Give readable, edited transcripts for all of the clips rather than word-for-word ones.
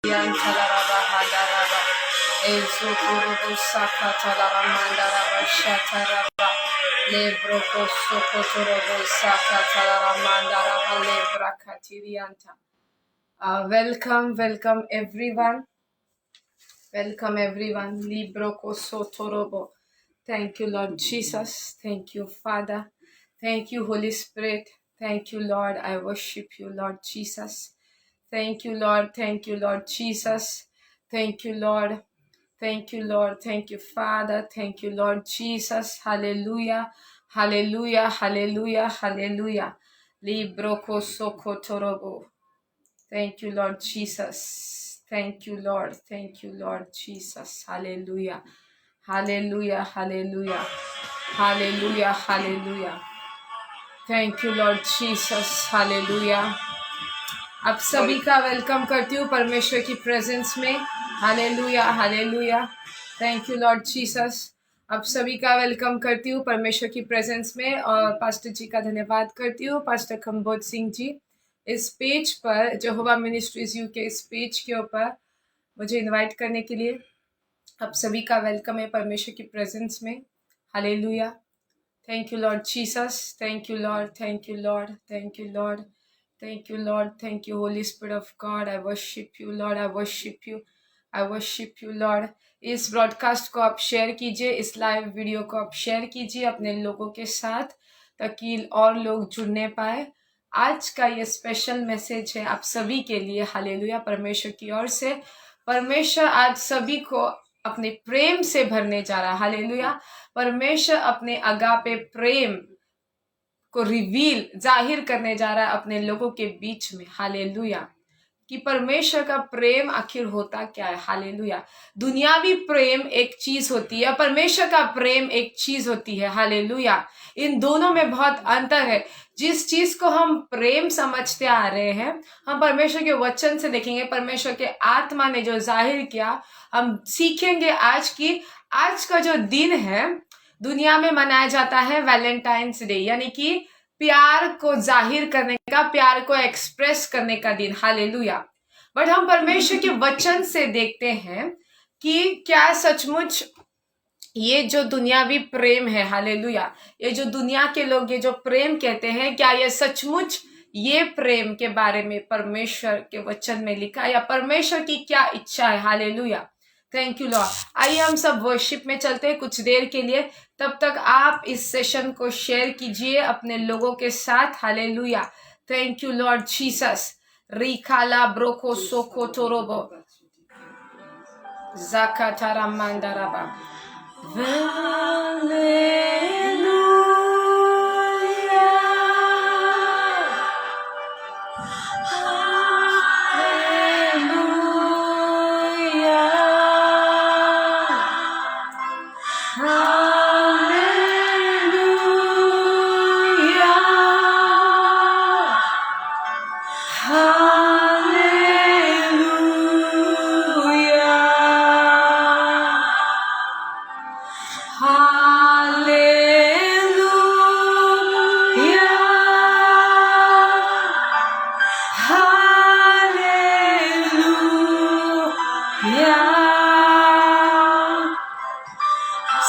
Yantalaraba Hadaraba Ezokorobo Sakatalara Mandaraba Shataraba Lebroko Sokotorobo Sakatalara Mandaraba Lebrakatirianta. Welcome everyone. Welcome everyone. Libroko Sotorobo. Thank you, Lord Jesus. Thank you, Father. Thank you, Holy Spirit. Thank you, Lord. I worship you, Lord Jesus. Thank you, Lord. Thank you, Lord Jesus. Thank you, Lord. Thank you, Lord. Thank you, Father. Thank you, Lord Jesus. Hallelujah. Hallelujah. Hallelujah. Hallelujah. Libroko Sokotorobo. Thank you, Lord Jesus. Thank you, Lord. Thank you, Lord Jesus. Hallelujah. Hallelujah. Hallelujah. Hallelujah. Hallelujah. Thank you, Lord Jesus. Hallelujah. आप सभी का welcome करती हूँ परमेश्वर की presence में. Hallelujah. Hallelujah. Thank you Lord Jesus. आप सभी का वेलकम करती हूँ परमेश्वर की प्रेजेंस में और पास्टर जी का धन्यवाद करती हूँ, पास्टर खम्बोज सिंह जी. इस पेज पर यहोवा मिनिस्ट्रीज यूके इस पेज के ऊपर मुझे इनवाइट करने के लिए आप सभी का वेलकम है परमेश्वर की प्रेजेंस में. Hallelujah. Thank you Lord Jesus. Thank you Lord. Thank you Lord. Thank you Lord. Thank you, Lord. Thank you, Holy Spirit of God. I worship you, Lord. I worship you. I worship you, Lord. इस broadcast को आप share कीजिए, इस live video को आप share कीजिए अपने लोगों के साथ ताकि और लोग जुड़ने पाए. आज का ये स्पेशल मैसेज है आप सभी के लिए. हालेलुया. परमेश्वर की ओर से परमेश्वर आज सभी को अपने प्रेम से भरने जा रहा है. हालेलुया. परमेश्वर अपने अगापे प्रेम को रिवील जाहिर करने जा रहा है अपने लोगों के बीच में. हालेलुया. कि परमेश्वर का प्रेम आखिर होता क्या है. हालेलुया. दुनियावी प्रेम एक चीज होती है, परमेश्वर का प्रेम एक चीज होती है. हालेलुया. इन दोनों में बहुत अंतर है. जिस चीज को हम प्रेम समझते आ रहे हैं, हम परमेश्वर के वचन से देखेंगे, परमेश्वर के आत्मा ने जो जाहिर किया हम सीखेंगे. आज का जो दिन है दुनिया में मनाया जाता है वैलेंटाइंस डे, यानी कि प्यार को जाहिर करने का, प्यार को एक्सप्रेस करने का दिन. हालेलुया. बट हम परमेश्वर के वचन से देखते हैं कि क्या सचमुच ये जो दुनियावी प्रेम है, हालेलुया, ये जो दुनिया के लोग ये जो प्रेम कहते हैं, क्या ये सचमुच ये प्रेम के बारे में परमेश्वर के वचन में लिखा है या परमेश्वर की क्या इच्छा है. हालेलुया. Thank you Lord. आइए हम सब वर्शिप में चलते हैं कुछ देर के लिए. तब तक आप इस सेशन को शेयर कीजिए अपने लोगों के साथ. Hallelujah. Thank you Lord Jesus. रिखाला ब्रोको सोको तोरोबो जाकातारा मंदाराबा.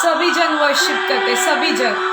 सभी जन वर्शिप करते, सभी जन.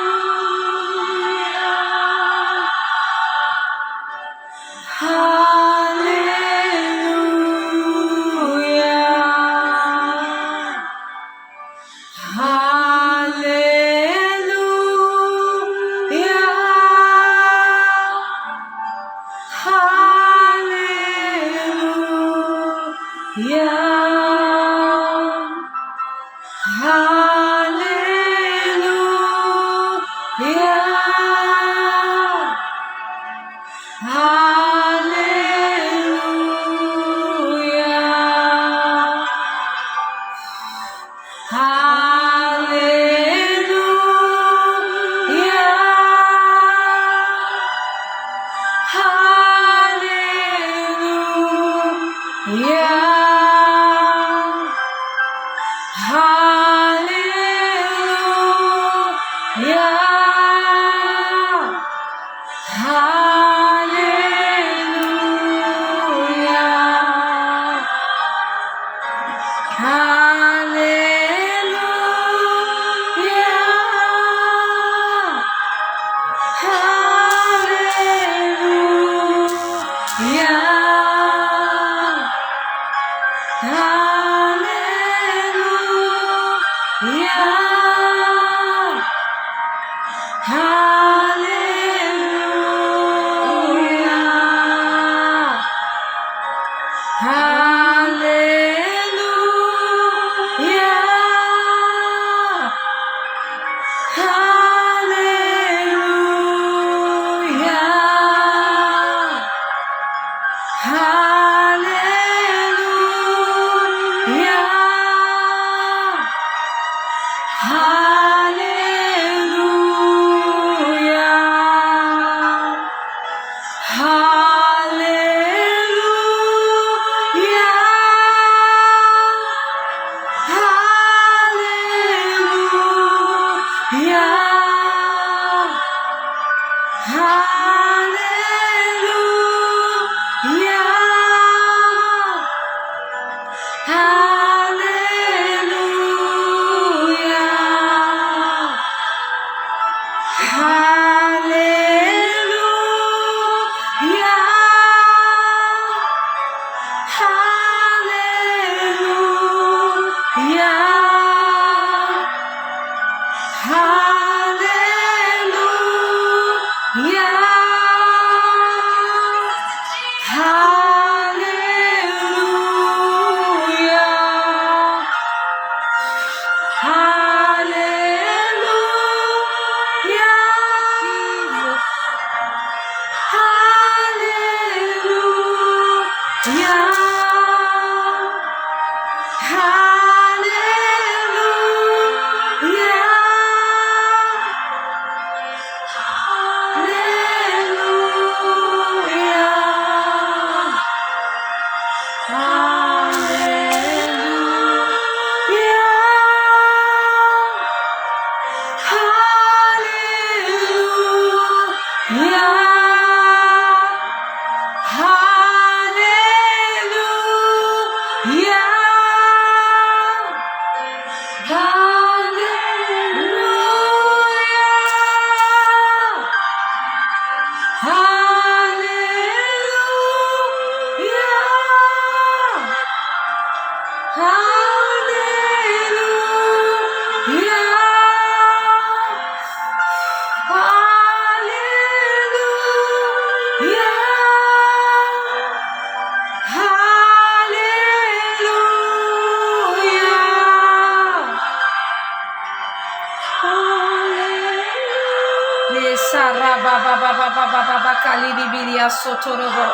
Sotorobo.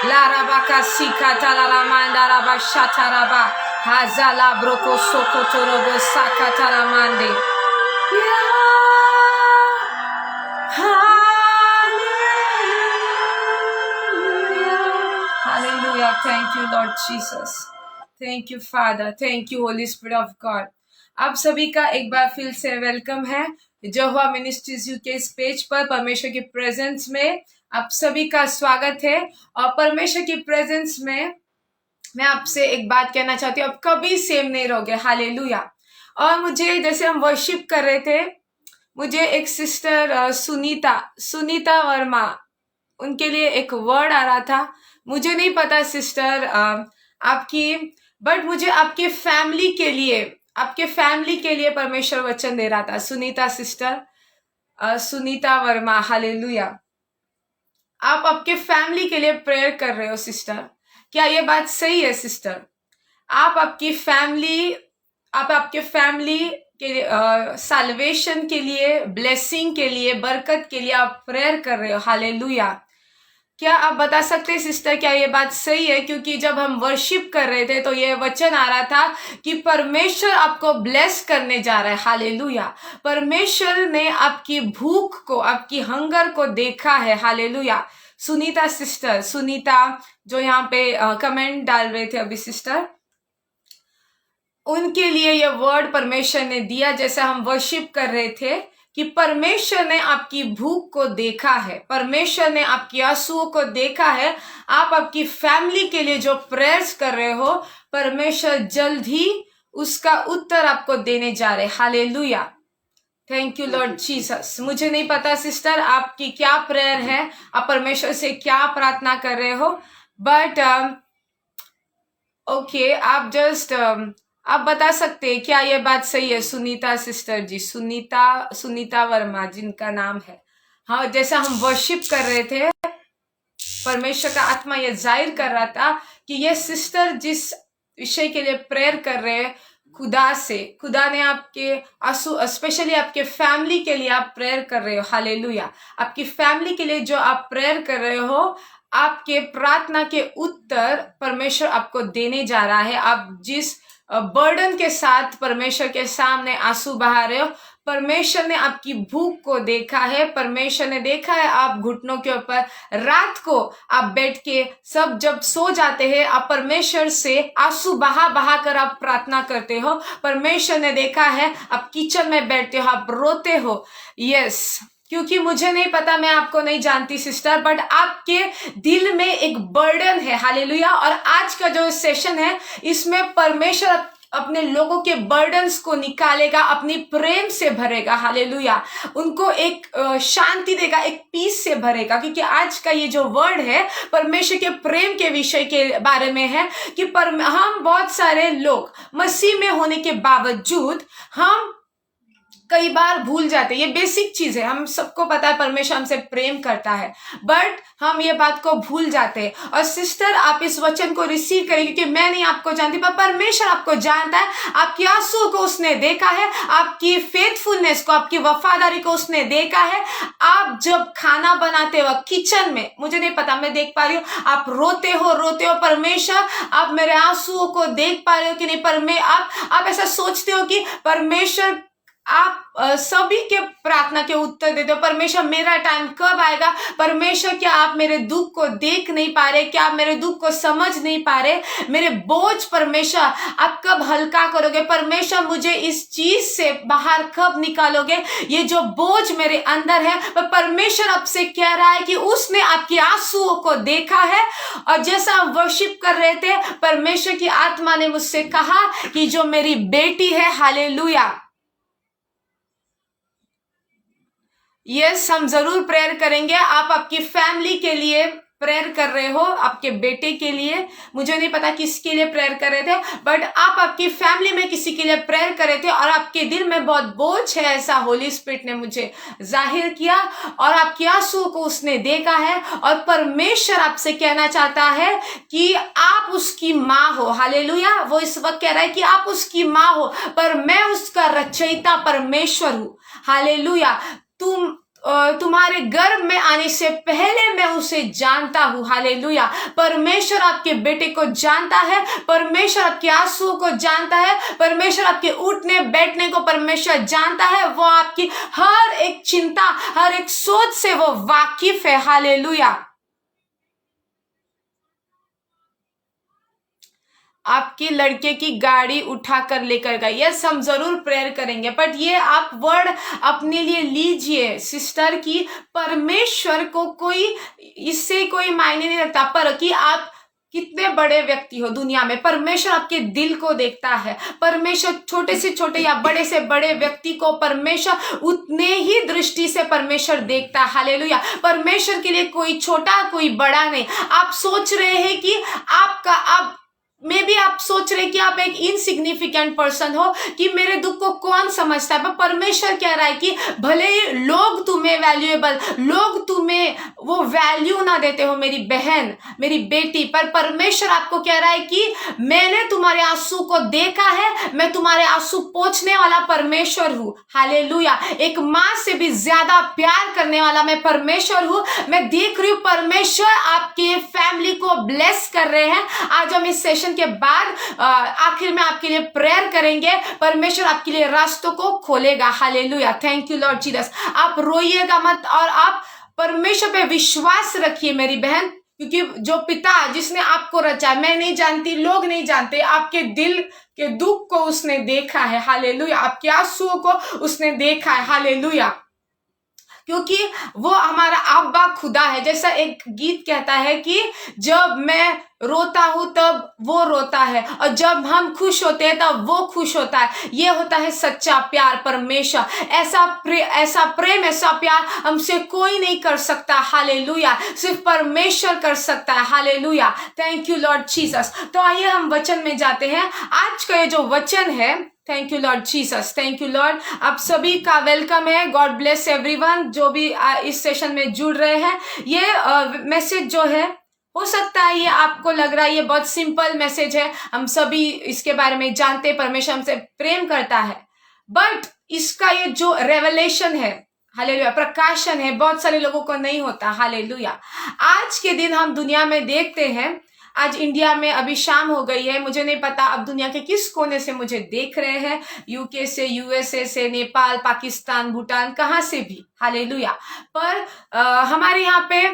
Larabaka sikata laramanda rabashataraba. Hazala broko sokotorobo sakataramande. Hallelujah. Thank you, Lord Jesus. Thank you, Father. Thank you, Holy Spirit of God. आप सभी का एक बार फिर से वेलकम है यहोवा मिनिस्ट्रीज यूके इस पेज पर। परमेश्वर की प्रेजेंस में आप सभी का स्वागत है। और परमेश्वर की प्रेजेंस में मैं आपसे एक बात कहना चाहती हूँ, आप कभी सेम नहीं रहोगे। हालेलुया। और मुझे जैसे हम वर्शिप कर रहे थे, मुझे एक सिस्टर सुनीता वर्मा, उनके लिए एक वर्ड आ रहा था। मुझे नहीं पता सिस्टर आपकी, बट मुझे आपके फैमिली के लिए परमेश्वर वचन दे रहा था। Sunita sister, Sunita Verma, hallelujah. आप आपके फैमिली के लिए प्रेयर कर रहे हो सिस्टर, क्या ये बात सही है सिस्टर? आप आपके फैमिली के साल्वेशन के लिए, ब्लेसिंग के लिए, बरकत के लिए आप प्रेयर कर रहे हो। हालेलुया। क्या आप बता सकते हैं सिस्टर, क्या ये बात सही है? क्योंकि जब हम वर्शिप कर रहे थे तो ये वचन आ रहा था कि परमेश्वर आपको ब्लेस करने जा रहा है। हालेलुया। परमेश्वर ने आपकी भूख को, आपकी हंगर को देखा है। हालेलुया। सुनीता सिस्टर, सुनीता जो यहाँ पे कमेंट डाल रहे थे अभी सिस्टर, उनके लिए ये वर्ड परमेश्वर ने दिया जैसे हम वर्शिप कर रहे थे कि परमेश्वर ने आपकी भूख को देखा है, परमेश्वर ने आपकी आंसुओं को देखा है। आप आपकी फैमिली के लिए जो प्रेयर्स कर रहे हो, परमेश्वर जल्द ही उसका उत्तर आपको देने जा रहे। Hallelujah. Thank you Lord Jesus. मुझे नहीं पता सिस्टर आपकी क्या प्रेयर है, आप परमेश्वर से क्या प्रार्थना कर रहे हो, बट ओके, आप जस्ट आप बता सकते हैं क्या ये बात सही है? सुनीता सिस्टर जी, सुनीता वर्मा जिनका नाम है। हाँ, जैसा हम वर्शिप कर रहे थे, परमेश्वर का आत्मा ये जाहिर कर रहा था कि ये सिस्टर जिस विषय के लिए प्रेयर कर रहे हैं, खुदा ने आपके आंसू, स्पेशली आपके फैमिली के लिए आप प्रेयर कर रहे हो। हालेलुया। आपकी फैमिली के लिए जो आप प्रेयर कर रहे हो, आपके प्रार्थना के उत्तर परमेश्वर आपको देने जा रहा है। आप जिस बर्डन के साथ परमेश्वर के सामने आंसू बहा रहे हो, परमेश्वर ने आपकी भूख को देखा है। परमेश्वर ने देखा है आप घुटनों के ऊपर रात को आप बैठ के, सब जब सो जाते हैं, आप परमेश्वर से आंसू बहा कर आप प्रार्थना करते हो। परमेश्वर ने देखा है आप किचन में बैठते हो, आप रोते हो। यस, क्योंकि मुझे नहीं पता, मैं आपको नहीं जानती सिस्टर, बट आपके दिल में एक बर्डन है, हालेलुया। और आज का जो सेशन है इसमें परमेश्वर अपने लोगों के बर्डन्स को निकालेगा, अपनी प्रेम से भरेगा, हालेलुया। उनको एक शांति देगा, एक पीस से भरेगा, क्योंकि आज का ये जो वर्ड है परमेश्वर के प्रेम के विषय के बारे में है कि हम बहुत सारे लोग मसीह में होने के बावजूद हम कई बार भूल जाते हैं। ये बेसिक चीज है, हम सबको पता है परमेश्वर हमसे प्रेम करता है, बट हम ये बात को भूल जाते हैं। और सिस्टर, आप इस वचन को रिसीव करें, क्योंकि मैं नहीं आपको जानती पर परमेश्वर आपको जानता है। आपकी आंसू को उसने देखा है, आपकी फेथफुलनेस को, आपकी वफादारी को उसने देखा है। आप जब खाना बनाते हो किचन में, मुझे नहीं पता, मैं देख पा रही हूँ आप रोते हो परमेश्वर आप मेरे आंसुओं को देख पा रहे हो कि नहीं। आप ऐसा सोचते हो कि परमेश्वर आप सभी के प्रार्थना के उत्तर देते हो। परमेश्वर मेरा टाइम कब आएगा? परमेश्वर क्या आप मेरे दुख को देख नहीं पा रहे? क्या आप मेरे दुख को समझ नहीं पा रहे? मेरे बोझ परमेश्वर आप कब हल्का करोगे? परमेश्वर मुझे इस चीज से बाहर कब निकालोगे? ये जो बोझ मेरे अंदर है, परमेश्वर आपसे कह रहा है कि उसने आपकी आंसुओं को देखा है। और जैसा हम वर्शिप कर रहे थे, परमेश्वर की आत्मा ने मुझसे कहा कि जो मेरी बेटी है, हालेलुया, यस, हम जरूर प्रेयर करेंगे। आप आपकी फैमिली के लिए प्रेयर कर रहे हो, आपके बेटे के लिए, मुझे नहीं पता किसके लिए प्रेयर कर रहे थे, बट आप आपकी फैमिली में किसी के लिए प्रेयर कर रहे थे और आपके दिल में बहुत बोझ है, ऐसा होली स्पिरिट ने मुझे जाहिर किया। और आपकी आंसुओं को उसने देखा है और परमेश्वर आपसे कहना चाहता है कि आप उसकी माँ हो, हालेलुया। वो इस वक्त कह रहा है कि आप उसकी माँ हो, पर मैं उसका रचयिता परमेश्वर हूं, हालेलुया। तुम्हारे गर्भ में आने से पहले मैं उसे जानता हूं, हालेलुया। परमेश्वर आपके बेटे को जानता है, परमेश्वर आपके आंसुओं को जानता है, परमेश्वर आपके उठने बैठने को परमेश्वर जानता है। वो आपकी हर एक चिंता, हर एक सोच से वो वाकिफ है, हालेलुया। आपकी लड़के की गाड़ी उठा कर लेकर गए, यस, हम जरूर प्रेयर करेंगे, बट ये आप वर्ड अपने लिए लीजिए सिस्टर की परमेश्वर को कोई, इससे कोई मायने नहीं रखता पर कि आप कितने बड़े व्यक्ति हो दुनिया में, परमेश्वर आपके दिल को देखता है। परमेश्वर छोटे से छोटे या बड़े से बड़े व्यक्ति को परमेश्वर उतने ही दृष्टि से परमेश्वर देखता है, हालेलुया। परमेश्वर के लिए कोई छोटा कोई बड़ा नहीं। आप सोच रहे हैं कि आपका आप मे भी आप सोच रहे कि आप एक इनसिग्निफिकेंट पर्सन हो, कि मेरे दुख को कौन समझता है, पर परमेश्वर कह रहा है कि भले ही लोग तुम्हें वैल्यूएबल, लोग तुम्हें वो वैल्यू ना देते हो मेरी बहन, मेरी बेटी, पर परमेश्वर आपको कह रहा है कि मैंने तुम्हारे आंसू को देखा है, मैं तुम्हारे आंसू पोंछने वाला परमेश्वर हूँ, हालेलुया। एक माँ से भी ज्यादा प्यार करने वाला मैं परमेश्वर हूँ। मैं देख रही हूँ परमेश्वर आपके फैमिली को ब्लेस कर रहे हैं। आज हम इस सेशन के बाद आखिर में आपके लिए प्रेयर करेंगे, परमेश्वर आपके लिए रास्तों को खोलेगा, hallelujah. Thank you Lord Jesus. आप रोइएगा मत और आप परमेश्वर पे विश्वास रखिए मेरी बहन, क्योंकि जो पिता जिसने आपको रचा, मैं नहीं जानती, लोग नहीं जानते, आपके दिल के दुख को उसने देखा है, हालेलुया। आपके आंसुओं को उसने देखा है, हालेलुया, क्योंकि वो हमारा अब्बा खुदा है। जैसा एक गीत कहता है कि जब मैं रोता हूं तब वो रोता है, और जब हम खुश होते हैं तब वो खुश होता है। ये होता है सच्चा प्यार परमेश्वर। ऐसा प्रेम, ऐसा प्यार हमसे कोई नहीं कर सकता, हालेलुया, सिर्फ परमेश्वर कर सकता है, hallelujah. Thank you Lord Jesus. तो आइए हम वचन में जाते हैं। आज का ये जो वचन है, thank you Lord Jesus, thank you Lord. आप सभी का वेलकम है। गॉड ब्लेस एवरीवन जो भी इस सेशन में जुड़ रहे हैं। ये मैसेज जो है, हो सकता है ये आपको लग रहा है ये बहुत सिंपल मैसेज है, हम सभी इसके बारे में जानते हैं, परमेश्वर हमसे प्रेम करता है, बट इसका ये जो रेवलेशन है, हालेलुया, प्रकाशन है, बहुत सारे लोगों को नहीं होता, हालेलुया। आज के दिन हम दुनिया में देखते हैं, आज इंडिया में अभी शाम हो गई है, मुझे नहीं पता अब दुनिया के किस कोने से मुझे देख रहे हैं, यूके से, यूएसए से, नेपाल, पाकिस्तान, भूटान, कहाँ से भी, हालेलुया। पर हमारे यहाँ पे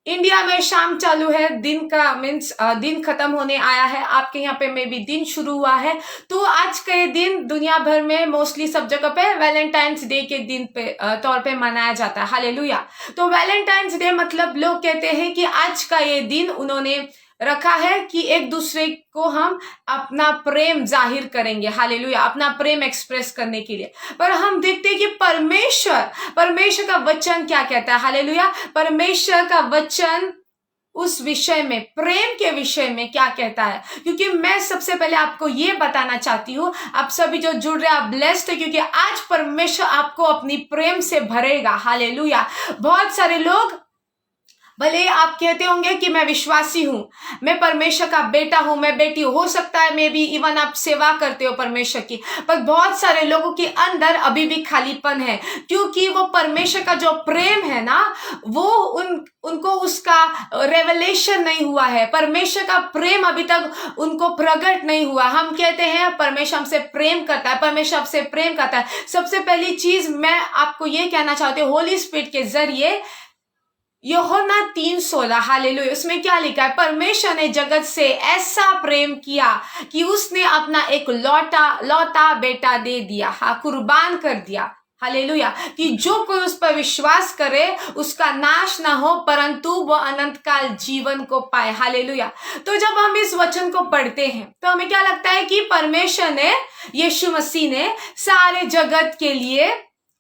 इंडिया में शाम चालू है, दिन का मीन्स दिन खत्म होने आया है, आपके यहाँ पे में भी दिन शुरू हुआ है। तो आज का ये दिन दुनिया भर में मोस्टली सब जगह पे वैलेंटाइंस डे के दिन पे तौर पे मनाया जाता है। हालेलुया। तो वैलेंटाइंस डे मतलब लोग कहते हैं कि आज का ये दिन उन्होंने रखा है कि एक दूसरे को हम अपना प्रेम जाहिर करेंगे। हालेलुया। अपना प्रेम एक्सप्रेस करने के लिए। पर हम देखते हैं कि परमेश्वर का वचन क्या कहता है। हालेलुया। परमेश्वर का वचन उस विषय में, प्रेम के विषय में क्या कहता है। क्योंकि मैं सबसे पहले आपको ये बताना चाहती हूँ, आप सभी जो जुड़ रहे हैं आप ब्लेस्ड है, क्योंकि आज परमेश्वर आपको अपनी प्रेम से भरेगा। हालेलुया। बहुत सारे लोग, भले आप कहते होंगे कि मैं विश्वासी हूं, मैं परमेश्वर का बेटा हूं, मैं बेटी हूं, हो सकता है मे बी इवन आप सेवा करते हो परमेश्वर की, पर बहुत सारे लोगों के अंदर अभी भी खालीपन है, क्योंकि वो परमेश्वर का जो प्रेम है ना, वो उनको उसका रेवलेशन नहीं हुआ है। परमेश्वर का प्रेम अभी तक उनको प्रकट नहीं हुआ। हम कहते हैं परमेश्वर हमसे प्रेम करता है, परमेश्वर हमसे प्रेम करता है। सबसे पहली चीज मैं आपको ये कहना चाहती हूँ, होली स्पिरिट के जरिए यूहन्ना 3:16, हालेलुया, उसमें क्या लिखा है। परमेश्वर ने जगत से ऐसा प्रेम किया कि उसने अपना एक लौता बेटा दे दिया, कुर्बान कर दिया। हालेलुया। कि जो कोई उस पर विश्वास करे उसका नाश ना हो, परंतु वो अनंत काल जीवन को पाए। हालेलुया। तो जब हम इस वचन को पढ़ते हैं तो हमें क्या लगता है कि परमेश्वर ने, यीशु मसीह ने सारे जगत के लिए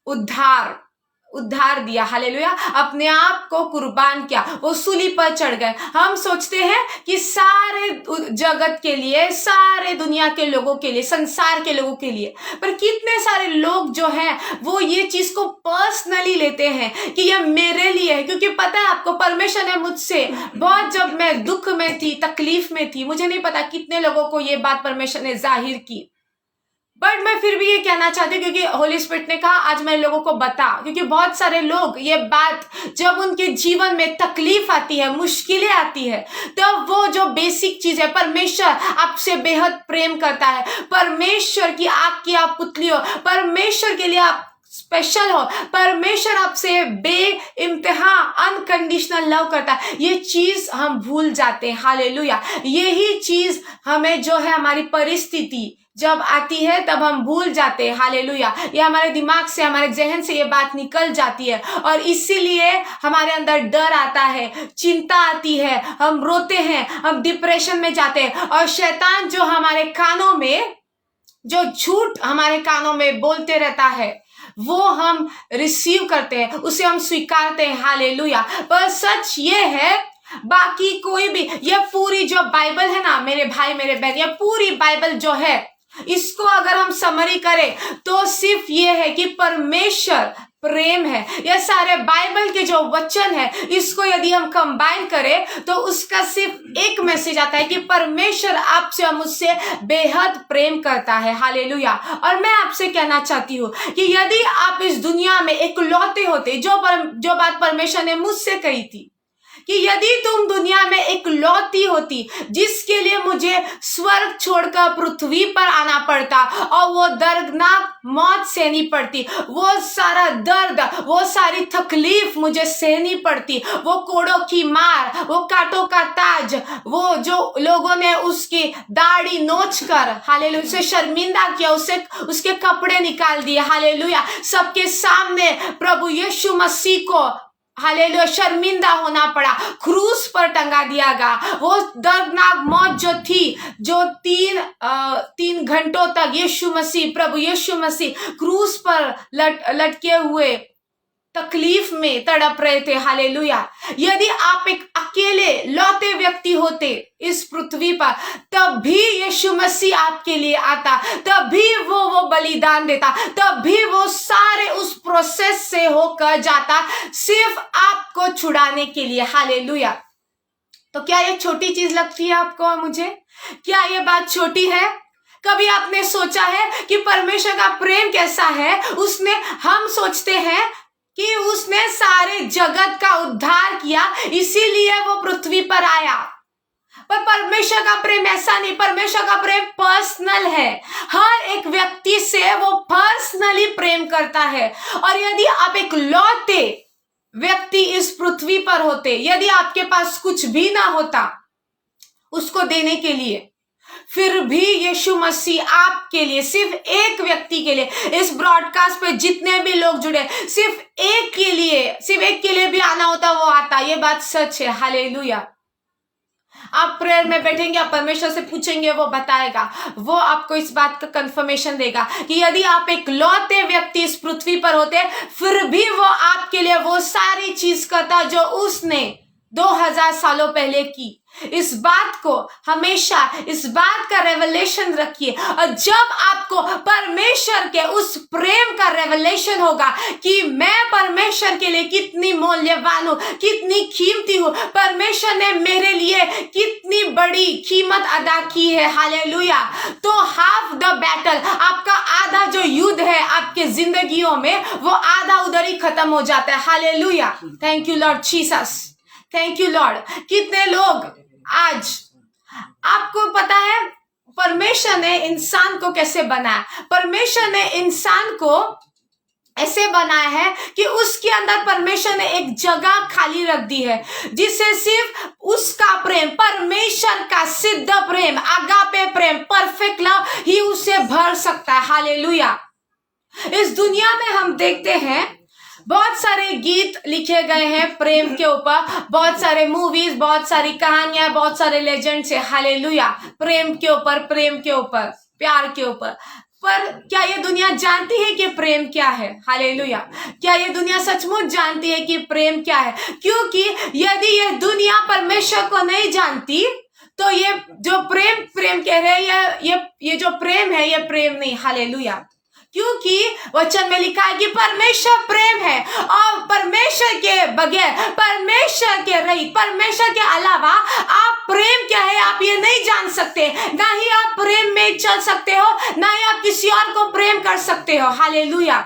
उद्धार दिया। हालेलुया। अपने आप को कुर्बान किया, वो सूली पर चढ़ गए। हम सोचते हैं कि सारे जगत के लिए, सारे दुनिया के लोगों के लिए, संसार के लोगों के लिए, पर कितने सारे लोग जो हैं वो ये चीज को पर्सनली लेते हैं कि ये मेरे लिए है। क्योंकि पता है आपको, परमेश्वर ने मुझसे बहुत, जब मैं दुख में थी, तकलीफ में थी, मुझे नहीं पता कितने लोगों को ये बात परमेश्वर ने जाहिर की, बट मैं फिर भी ये कहना चाहती हूँ, क्योंकि होली स्पिरिट ने कहा आज मैं लोगों को बता, क्योंकि बहुत सारे लोग ये बात, जब उनके जीवन में तकलीफ आती है, मुश्किलें आती है, तब वो जो बेसिक चीज है, परमेश्वर आपसे बेहद प्रेम करता है, परमेश्वर की आग की आप पुतली हो, परमेश्वर के लिए आप स्पेशल हो, परमेश्वर आपसे बे इम्तिहा अनकंडीशनल लव करता है, ये चीज हम भूल जाते हैं। हालेलुया। यही चीज हमें जो है, हमारी परिस्थिति जब आती है तब हम भूल जाते हैं। हालेलुया। ये हमारे दिमाग से, हमारे जहन से ये बात निकल जाती है, और इसीलिए हमारे अंदर डर आता है, चिंता आती है, हम रोते हैं, हम डिप्रेशन में जाते हैं, और शैतान जो हमारे कानों में, जो झूठ हमारे कानों में बोलते रहता है, वो हम रिसीव करते हैं, उसे हम स्वीकारते हैं। हालेलुया। पर सच ये है, बाकी कोई भी, ये पूरी जो बाइबल है ना मेरे भाई मेरे बहन, ये पूरी बाइबल जो है, इसको अगर हम समरी करें तो सिर्फ ये है कि परमेश्वर प्रेम है। ये सारे बाइबल के जो वचन है, इसको यदि हम कंबाइन करें तो उसका सिर्फ एक मैसेज आता है कि परमेश्वर आपसे और मुझसे बेहद प्रेम करता है। हालेलुया। और मैं आपसे कहना चाहती हूँ कि यदि आप इस दुनिया में इकलौते होते, जो बात परमेश्वर ने मुझसे कही थी कि यदि तुम दुनिया में इकलौती होती जिसके लिए मुझे स्वर्ग छोड़कर पृथ्वी पर आना पड़ता, और वो दर्दनाक मौत सहनी पड़ती, वो सारा दर्द, वो सारी तकलीफ मुझे सहनी पड़ती, वो कोड़ों की मार, वो कांटों का ताज, वो जो लोगों ने उसकी दाढ़ी नोच कर, हालेलुया, उसे शर्मिंदा किया, उसके कपड़े निकाल दिए, हालेलुया, सबके सामने प्रभु यीशु मसीह को, हालेलुया, शर्मिंदा होना पड़ा, क्रूस पर टंगा दिया गया। वो दर्दनाक मौत जो थी, जो 3 घंटों तक प्रभु यीशु मसीह क्रूस पर लटके हुए तकलीफ में तड़प रहे थे। हालेलुया। यदि आप एक अकेले लौते व्यक्ति होते इस पृथ्वी पर, तब भी यीशु मसीह आपके लिए आता, तब भी वो बलिदान देता, तब भी वो सारे उस प्रोसेस से होकर जाता, सिर्फ आपको छुड़ाने के लिए। हालेलुया। तो क्या ये छोटी चीज लगती है आपको और मुझे? क्या ये बात छोटी है? कभी आपने सोचा है कि परमेश्वर का प्रेम कैसा है? हम सोचते हैं कि उसने सारे जगत का उद्धार किया, इसीलिए वो पृथ्वी पर आया, पर परमेश्वर का प्रेम ऐसा नहीं। परमेश्वर का प्रेम पर्सनल है, हर एक व्यक्ति से वो पर्सनली प्रेम करता है। और यदि आप एक लौते व्यक्ति इस पृथ्वी पर होते, यदि आपके पास कुछ भी ना होता उसको देने के लिए, फिर भी यीशु मसीह आपके लिए, सिर्फ एक व्यक्ति के लिए, इस ब्रॉडकास्ट पे जितने भी लोग जुड़े, सिर्फ एक के लिए भी आना होता वो आता। ये बात सच है। हालेलुया। आप प्रेयर में बैठेंगे, आप परमेश्वर से पूछेंगे, वो बताएगा, वो आपको इस बात का कंफर्मेशन देगा कि यदि आप एक लौते व्यक्ति इस पृथ्वी पर होते, फिर भी वो आपके लिए वो सारी चीज करता जो उसने 2000 सालों पहले की। इस बात को हमेशा, इस बात का रेवलेशन रखिए, और जब आपको परमेश्वर के उस प्रेम का रेवलेशन होगा कि मैं परमेश्वर के लिए कितनी मूल्यवान हूं, कितनी कीमती हूं, परमेश्वर ने मेरे लिए कितनी बड़ी कीमत अदा की है, हालेलुया, तो हाफ द बैटल, आपका आधा जो युद्ध है आपके जिंदगियों में, वो आधा उधर ही खत्म हो जाता है। Hallelujah. Thank you Lord Jesus, thank you Lord. कितने लोग आज, आपको पता है परमेश्वर ने इंसान को कैसे बनाया? परमेश्वर ने इंसान को ऐसे बनाया है कि उसके अंदर परमेश्वर ने एक जगह खाली रख दी है, जिससे सिर्फ उसका प्रेम, परमेश्वर का सिद्ध प्रेम, आगापे प्रेम, परफेक्ट लव ही उसे भर सकता है। हालेलुया। इस दुनिया में हम देखते हैं बहुत सारे गीत लिखे गए हैं प्रेम के ऊपर, बहुत सारे मूवीज, बहुत सारी कहानियां, बहुत सारे लेजेंड्स है। हालेलुया। प्रेम के ऊपर, प्रेम के ऊपर, प्यार के ऊपर। पर क्या ये दुनिया जानती है कि प्रेम क्या है? हालेलुया। क्या ये दुनिया सचमुच जानती है कि प्रेम क्या है? क्योंकि यदि ये दुनिया परमेश्वर को नहीं जानती तो ये जो प्रेम कह रहे हैं, ये जो प्रेम है, ये प्रेम नहीं। हालेलुया। क्योंकि वचन में लिखा है कि परमेश्वर प्रेम है, और परमेश्वर के बगैर, परमेश्वर के रहित, परमेश्वर के अलावा आप प्रेम क्या है आप ये नहीं जान सकते। ना ही आप प्रेम में चल सकते हो, ना ही आप किसी और को प्रेम कर सकते हो। हालेलुया।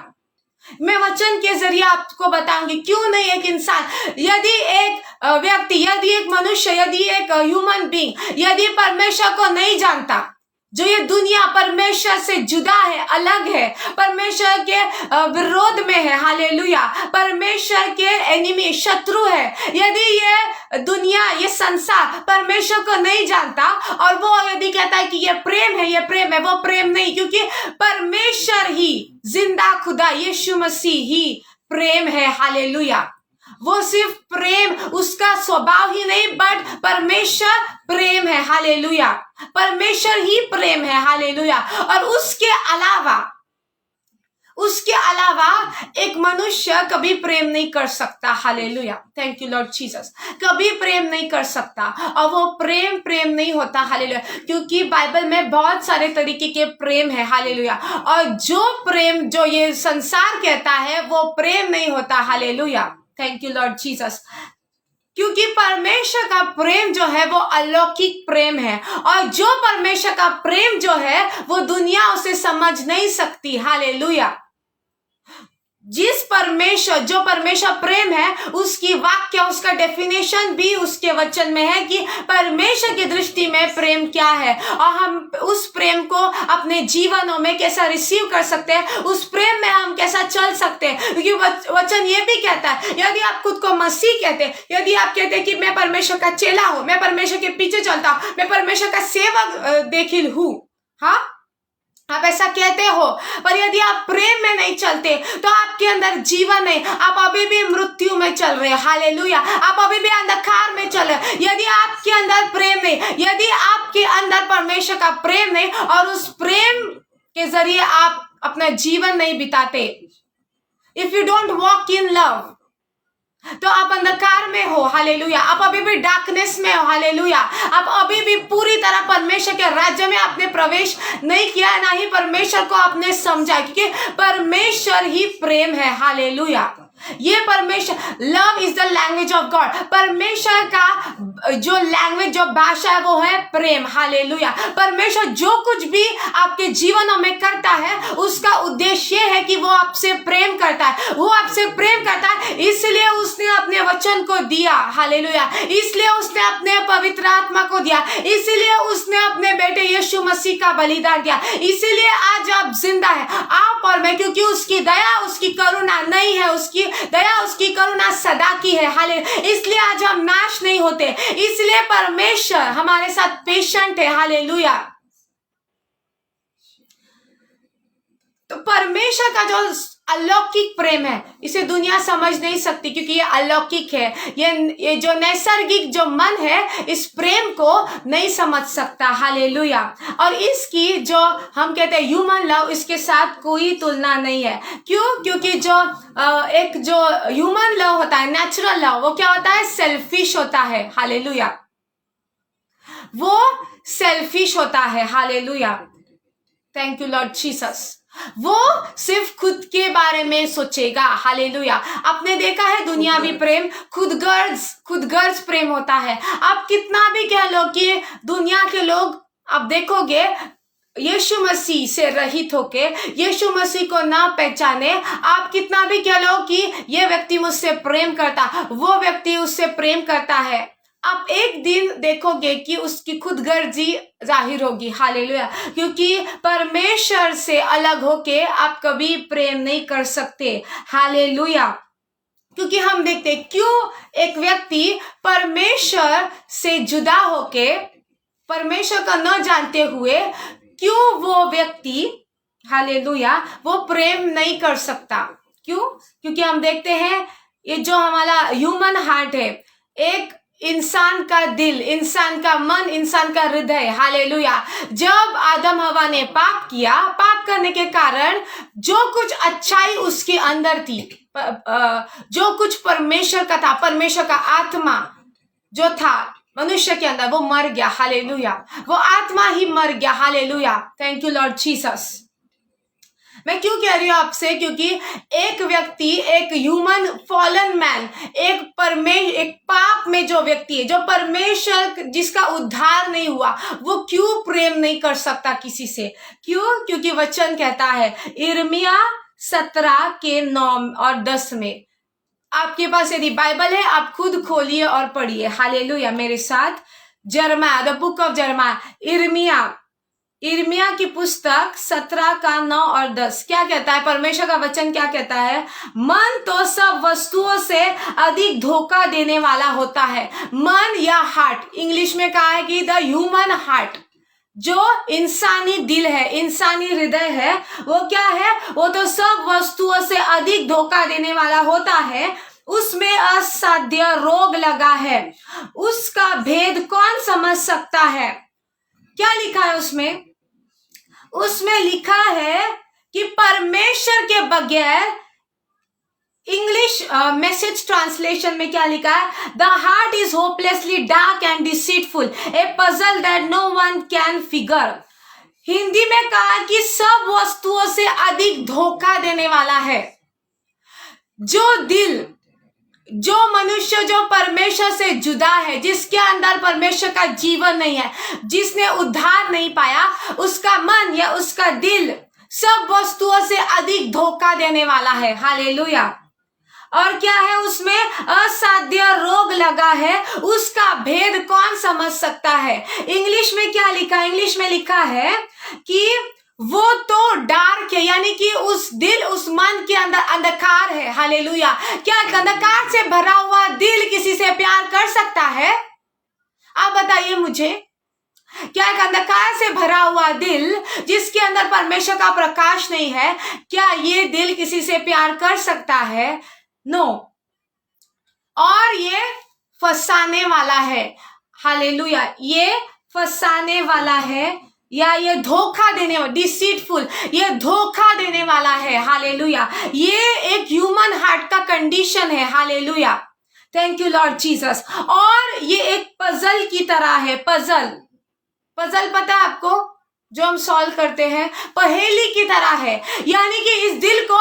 मैं वचन के जरिए आपको बताऊंगी क्यों नहीं एक इंसान, यदि एक व्यक्ति, यदि एक मनुष्य, यदि एक ह्यूमन बीइंग यदि परमेश्वर को नहीं जानता, जो ये दुनिया परमेश्वर से जुदा है, अलग है, परमेश्वर के विरोध में है, हालेलुया, परमेश्वर के एनिमी, शत्रु है, यदि ये दुनिया, ये संसार परमेश्वर को नहीं जानता और वो यदि कहता है कि ये प्रेम है, ये प्रेम है, वो प्रेम नहीं, क्योंकि परमेश्वर ही, जिंदा खुदा यीशु मसीह ही प्रेम है। हालेलुया। वो सिर्फ प्रेम, उसका स्वभाव ही नहीं, बट परमेश्वर प्रेम है। हालेलुया। परमेश्वर ही प्रेम है। हालेलुया। और उसके अलावा एक मनुष्य कभी प्रेम नहीं कर सकता। Hallelujah. Thank you Lord Jesus. कभी प्रेम नहीं कर सकता, और वो प्रेम नहीं होता। हालेलुया। क्योंकि बाइबल में बहुत सारे तरीके के प्रेम है। हालेलुया। और जो प्रेम जो ये संसार कहता है वो प्रेम नहीं होता। Hallelujah. Thank you Lord Jesus. क्योंकि परमेश्वर का प्रेम जो है वो अलौकिक प्रेम है, और जो परमेश्वर का प्रेम जो है वो दुनिया उसे समझ नहीं सकती। हालेलुया। जो परमेश्वर प्रेम है, उसकी वाक्य, उसका डेफिनेशन भी उसके वचन में है कि परमेश्वर की दृष्टि में प्रेम क्या है, और हम उस प्रेम को अपने जीवनों में कैसा रिसीव कर सकते हैं, उस प्रेम में हम कैसा चल सकते हैं। क्योंकि वचन ये भी कहता है, यदि आप खुद को मसीह कहते हैं, यदि आप कहते हैं कि मैं परमेश्वर का चेला हूं, मैं परमेश्वर के पीछे चलता हूं, मैं परमेश्वर का सेवक दाखिल हूं, हाँ, आप ऐसा कहते हो, पर यदि आप प्रेम में नहीं चलते तो आपके अंदर जीवन नहीं, आप अभी भी मृत्यु में चल रहे हो। हालेलुया। आप अभी भी अंधकार में चल रहे हो। यदि आपके अंदर प्रेम नहीं, यदि आपके अंदर परमेश्वर का प्रेम नहीं, और उस प्रेम के जरिए आप अपना जीवन नहीं बिताते, if you don't walk in love, तो आप अंधकार में हो। हालेलुया। आप अभी भी डार्कनेस में हो। हालेलुया। आप अभी भी पूरी तरह परमेश्वर के राज्य में आपने प्रवेश नहीं किया, ना ही परमेश्वर को आपने समझा, क्योंकि परमेश्वर ही प्रेम है। हालेलुया। ये परमेश्वर, love is the language of God. परमेश्वर का जो लैंग्वेज, जो भाषा है वो है प्रेम। हालेलुया। परमेश्वर जो कुछ भी आपके जीवनों में करता है, उसका उद्देश्य है कि वो आपसे प्रेम करता है, वो आपसे प्रेम करता है, इसलिए उसने अपने वचन को दिया। हालेलुया। इसलिए उसने अपने पवित्र आत्मा को दिया, इसीलिए उसने अपने बेटे यीशु मसीह का बलिदान दिया, इसीलिए आज आप जिंदा है, आप और मैं, क्योंकि उसकी दया, उसकी करुणा नहीं है, उसकी दया, उसकी करुणा सदा की है। हालेलुया, इसलिए आज हम नाश नहीं होते, इसलिए परमेश्वर हमारे साथ पेशेंट है। हालेलुया। तो परमेश्वर का जो अलौकिक प्रेम है, इसे दुनिया समझ नहीं सकती, क्योंकि ये अलौकिक है। ये जो नैसर्गिक जो मन है, इस प्रेम को नहीं समझ सकता। हालेलुया। और इसकी जो हम कहते हैं ह्यूमन लव, इसके साथ कोई तुलना नहीं है। क्यों? क्योंकि जो एक जो ह्यूमन लव होता है, नेचुरल लव, वो क्या होता है? सेल्फिश होता है। हालेलुया, वो सेल्फिश होता है। Hallelujah, thank you Lord Jesus. वो सिर्फ खुद के बारे में सोचेगा। हालेलुया। आपने देखा है दुनियावी प्रेम खुदगर्ज प्रेम होता है। आप कितना भी कह लो कि दुनिया के लोग, आप देखोगे यीशु मसीह से रहित होके, यीशु मसीह को ना पहचाने, आप कितना भी कह लो कि ये व्यक्ति मुझसे प्रेम करता, वो व्यक्ति उससे प्रेम करता है, आप एक दिन देखोगे कि उसकी खुदगर्जी जाहिर होगी। हालेलुया, क्योंकि परमेश्वर से अलग होके आप कभी प्रेम नहीं कर सकते। हालेलुया, क्योंकि हम देखते हैं क्यों एक व्यक्ति परमेश्वर से जुदा होके, परमेश्वर को न जानते हुए, क्यों वो व्यक्ति, हालेलुया, वो प्रेम नहीं कर सकता। क्यों? क्योंकि हम देखते हैं ये जो हमारा ह्यूमन हार्ट है, एक इंसान का दिल, इंसान का मन, इंसान का हृदय। हालेलुया, जब आदम हवा ने पाप किया, पाप करने के कारण जो कुछ अच्छाई उसके अंदर थी, जो कुछ परमेश्वर का था, परमेश्वर का आत्मा जो था मनुष्य के अंदर, वो मर गया। हालेलुया, वो आत्मा ही मर गया। Hallelujah, thank you Lord Jesus. मैं क्यों कह रही हूँ आपसे? क्योंकि एक व्यक्ति, एक ह्यूमन फॉलन मैन, एक पाप में जो व्यक्ति है, जो परमेश्वर जिसका उद्धार नहीं हुआ, वो क्यों प्रेम नहीं कर सकता किसी से? क्यों? क्योंकि वचन कहता है यिर्मयाह 17 के 9 और 10 में, आपके पास यदि बाइबल है आप खुद खोलिए और पढ़िए। हालेलुया, मेरे साथ यिर्मयाह, द बुक ऑफ यिर्मयाह, यिर्मयाह की पुस्तक 17 का 9 और 10 क्या कहता है? परमेश्वर का वचन क्या कहता है? मन तो सब वस्तुओं से अधिक धोखा देने वाला होता है। मन या हार्ट, इंग्लिश में कहा है कि द ह्यूमन हार्ट, जो इंसानी दिल है, इंसानी हृदय है, वो क्या है? वो तो सब वस्तुओं से अधिक धोखा देने वाला होता है। उसमें असाध्य रोग लगा है, उसका भेद कौन समझ सकता है? क्या लिखा है उसमें? उसमें लिखा है कि परमेश्वर के बगैर, इंग्लिश मैसेज ट्रांसलेशन में क्या लिखा है? The heart is hopelessly dark and deceitful, a puzzle that no one can figure. Hindi में कहा कि सब वस्तुओं से अधिक धोखा देने वाला है। जो दिल, जो मनुष्य जो परमेश्वर से जुदा है, जिसके अंदर परमेश्वर का जीवन नहीं है, जिसने उद्धार नहीं पाया, उसका मन या उसका दिल सब वस्तुओं से अधिक धोखा देने वाला है। हालेलुया। और क्या है उसमें? असाध्य रोग लगा है, उसका भेद कौन समझ सकता है? इंग्लिश में क्या लिखा है? इंग्लिश में लिखा है कि वो तो डार्क है, यानी कि उस दिल, उस मन के अंदर अंधकार है। हालेलुया। क्या अंधकार से भरा हुआ दिल किसी से प्यार कर सकता है? आप बताइए मुझे, क्या एक अंधकार से भरा हुआ दिल, जिसके अंदर परमेश्वर का प्रकाश नहीं है, क्या ये दिल किसी से प्यार कर सकता है? नो। और ये फंसाने वाला है। हालेलुया, ये फंसाने वाला है, या ये धोखा देने वाला, डिसीटफुल, ये धोखा देने वाला है। हालेलुया, ये एक ह्यूमन हार्ट का कंडीशन है। Hallelujah, thank you Lord Jesus. और ये एक पजल की तरह है। पजल पता है आपको, जो हम सॉल्व करते हैं, पहेली की तरह है। यानी कि इस दिल को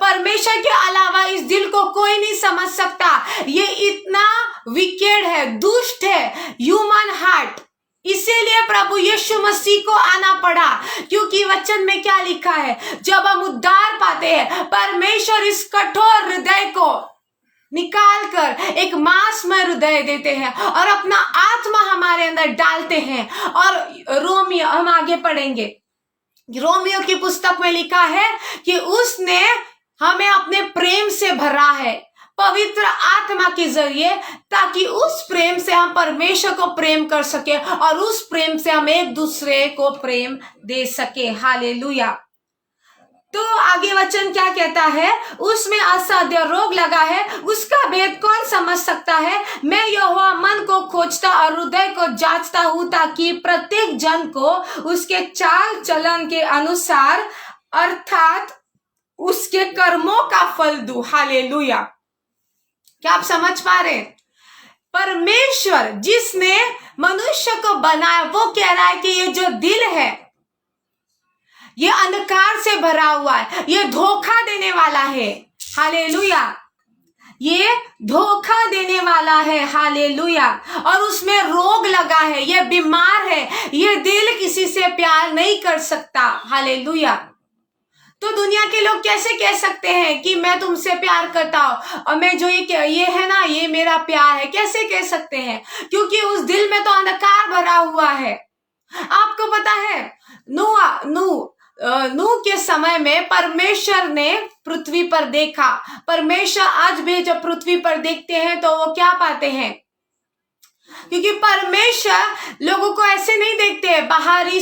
परमेश्वर के अलावा इस दिल को कोई नहीं समझ सकता। ये इतना विकेड है, दुष्ट है ह्यूमन हार्ट। इसीलिए प्रभु यीशु मसीह को आना पड़ा, क्योंकि वचन में क्या लिखा है? जब हम उद्धार पाते हैं, परमेश्वर इस कठोर हृदय को निकाल कर एक मांसमय हृदय देते हैं और अपना आत्मा हमारे अंदर डालते हैं। और रोमियो, हम आगे पढ़ेंगे, रोमियो की पुस्तक में लिखा है कि उसने हमें अपने प्रेम से भरा है पवित्र आत्मा के जरिए, ताकि उस प्रेम से हम परमेश्वर को प्रेम कर सके और उस प्रेम से हम एक दूसरे को प्रेम दे सके। हालेलुया। तो आगे वचन क्या कहता है, उसमें असाध्य रोग लगा है, उसका भेद कौन समझ सकता है। मैं यहोवा मन को खोजता और हृदय को जांचता हूं, ताकि प्रत्येक जन को उसके चाल चलन के अनुसार अर्थात उसके कर्मों का फल दूं। हालेलुया। क्या आप समझ पा रहे हैं? परमेश्वर जिसने मनुष्य को बनाया वो कह रहा है कि ये जो दिल है ये अंधकार से भरा हुआ है, ये धोखा देने वाला है। हालेलुया। ये धोखा देने वाला है। हालेलुया। और उसमें रोग लगा है, ये बीमार है, ये दिल किसी से प्यार नहीं कर सकता। हालेलुया। तो दुनिया के लोग कैसे कह सकते हैं कि मैं तुमसे प्यार करता हूं और मैं जो ये है ना, ये मेरा प्यार है, कैसे कह सकते हैं? क्योंकि उस दिल में तो अंधकार भरा हुआ है। आपको पता है नूह के समय में परमेश्वर ने पृथ्वी पर देखा। परमेश्वर आज भी जब पृथ्वी पर देखते हैं तो वो क्या पाते हैं? क्योंकि परमेश्वर लोगों को ऐसे नहीं देखते बाहरी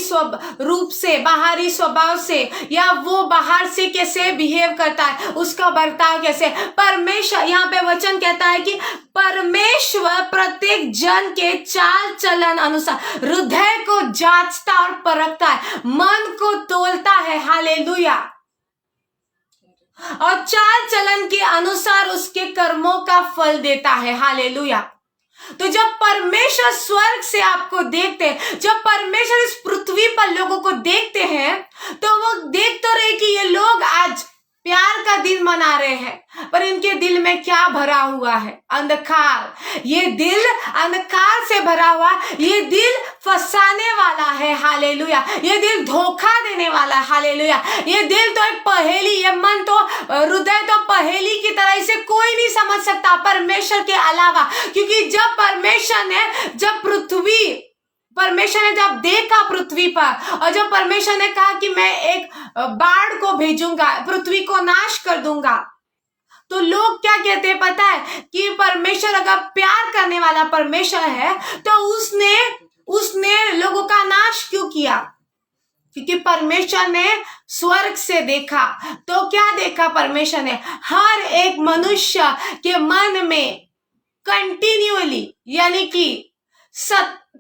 रूप से, बाहरी स्वभाव से, या वो बाहर से कैसे बिहेव करता है, उसका बर्ताव कैसे। परमेश्वर, यहाँ पे वचन कहता है कि परमेश्वर प्रत्येक जन के चाल चलन अनुसार हृदय को जांचता और परखता है, मन को तोलता है। हालेलुया। और चाल चलन के अनुसार उसके कर्मों का फल देता है। हालेलुया। तो जब परमेश्वर स्वर्ग से आपको देखते हैं, जब परमेश्वर इस पृथ्वी पर लोगों को देखते हैं, तो वो देख तो रहे कि ये लोग आज प्यार का दिन मना रहे हैं, पर इनके दिल में क्या भरा हुआ है? अंधकार। ये दिल अंधकार से भरा हुआ, ये दिल फंसाने वाला है। हालेलुया। ये दिल धोखा देने वाला है। हालेलुया। ये दिल तो एक पहेली, ये मन तो, हृदय तो पहेली की तरह, इसे कोई नहीं समझ सकता परमेश्वर के अलावा। क्योंकि जब परमेश्वर ने जब देखा पृथ्वी पर, और जब परमेश्वर ने कहा कि मैं एक बाढ़ को भेजूंगा, पृथ्वी को नाश कर दूंगा, तो लोग क्या कहते हैं पता है? कि परमेश्वर अगर प्यार करने वाला परमेश्वर है तो उसने लोगों का नाश क्यों किया? क्योंकि परमेश्वर ने स्वर्ग से देखा, तो क्या देखा परमेश्वर ने? हर एक मनुष्य के मन में कंटिन्यूअली, यानी कि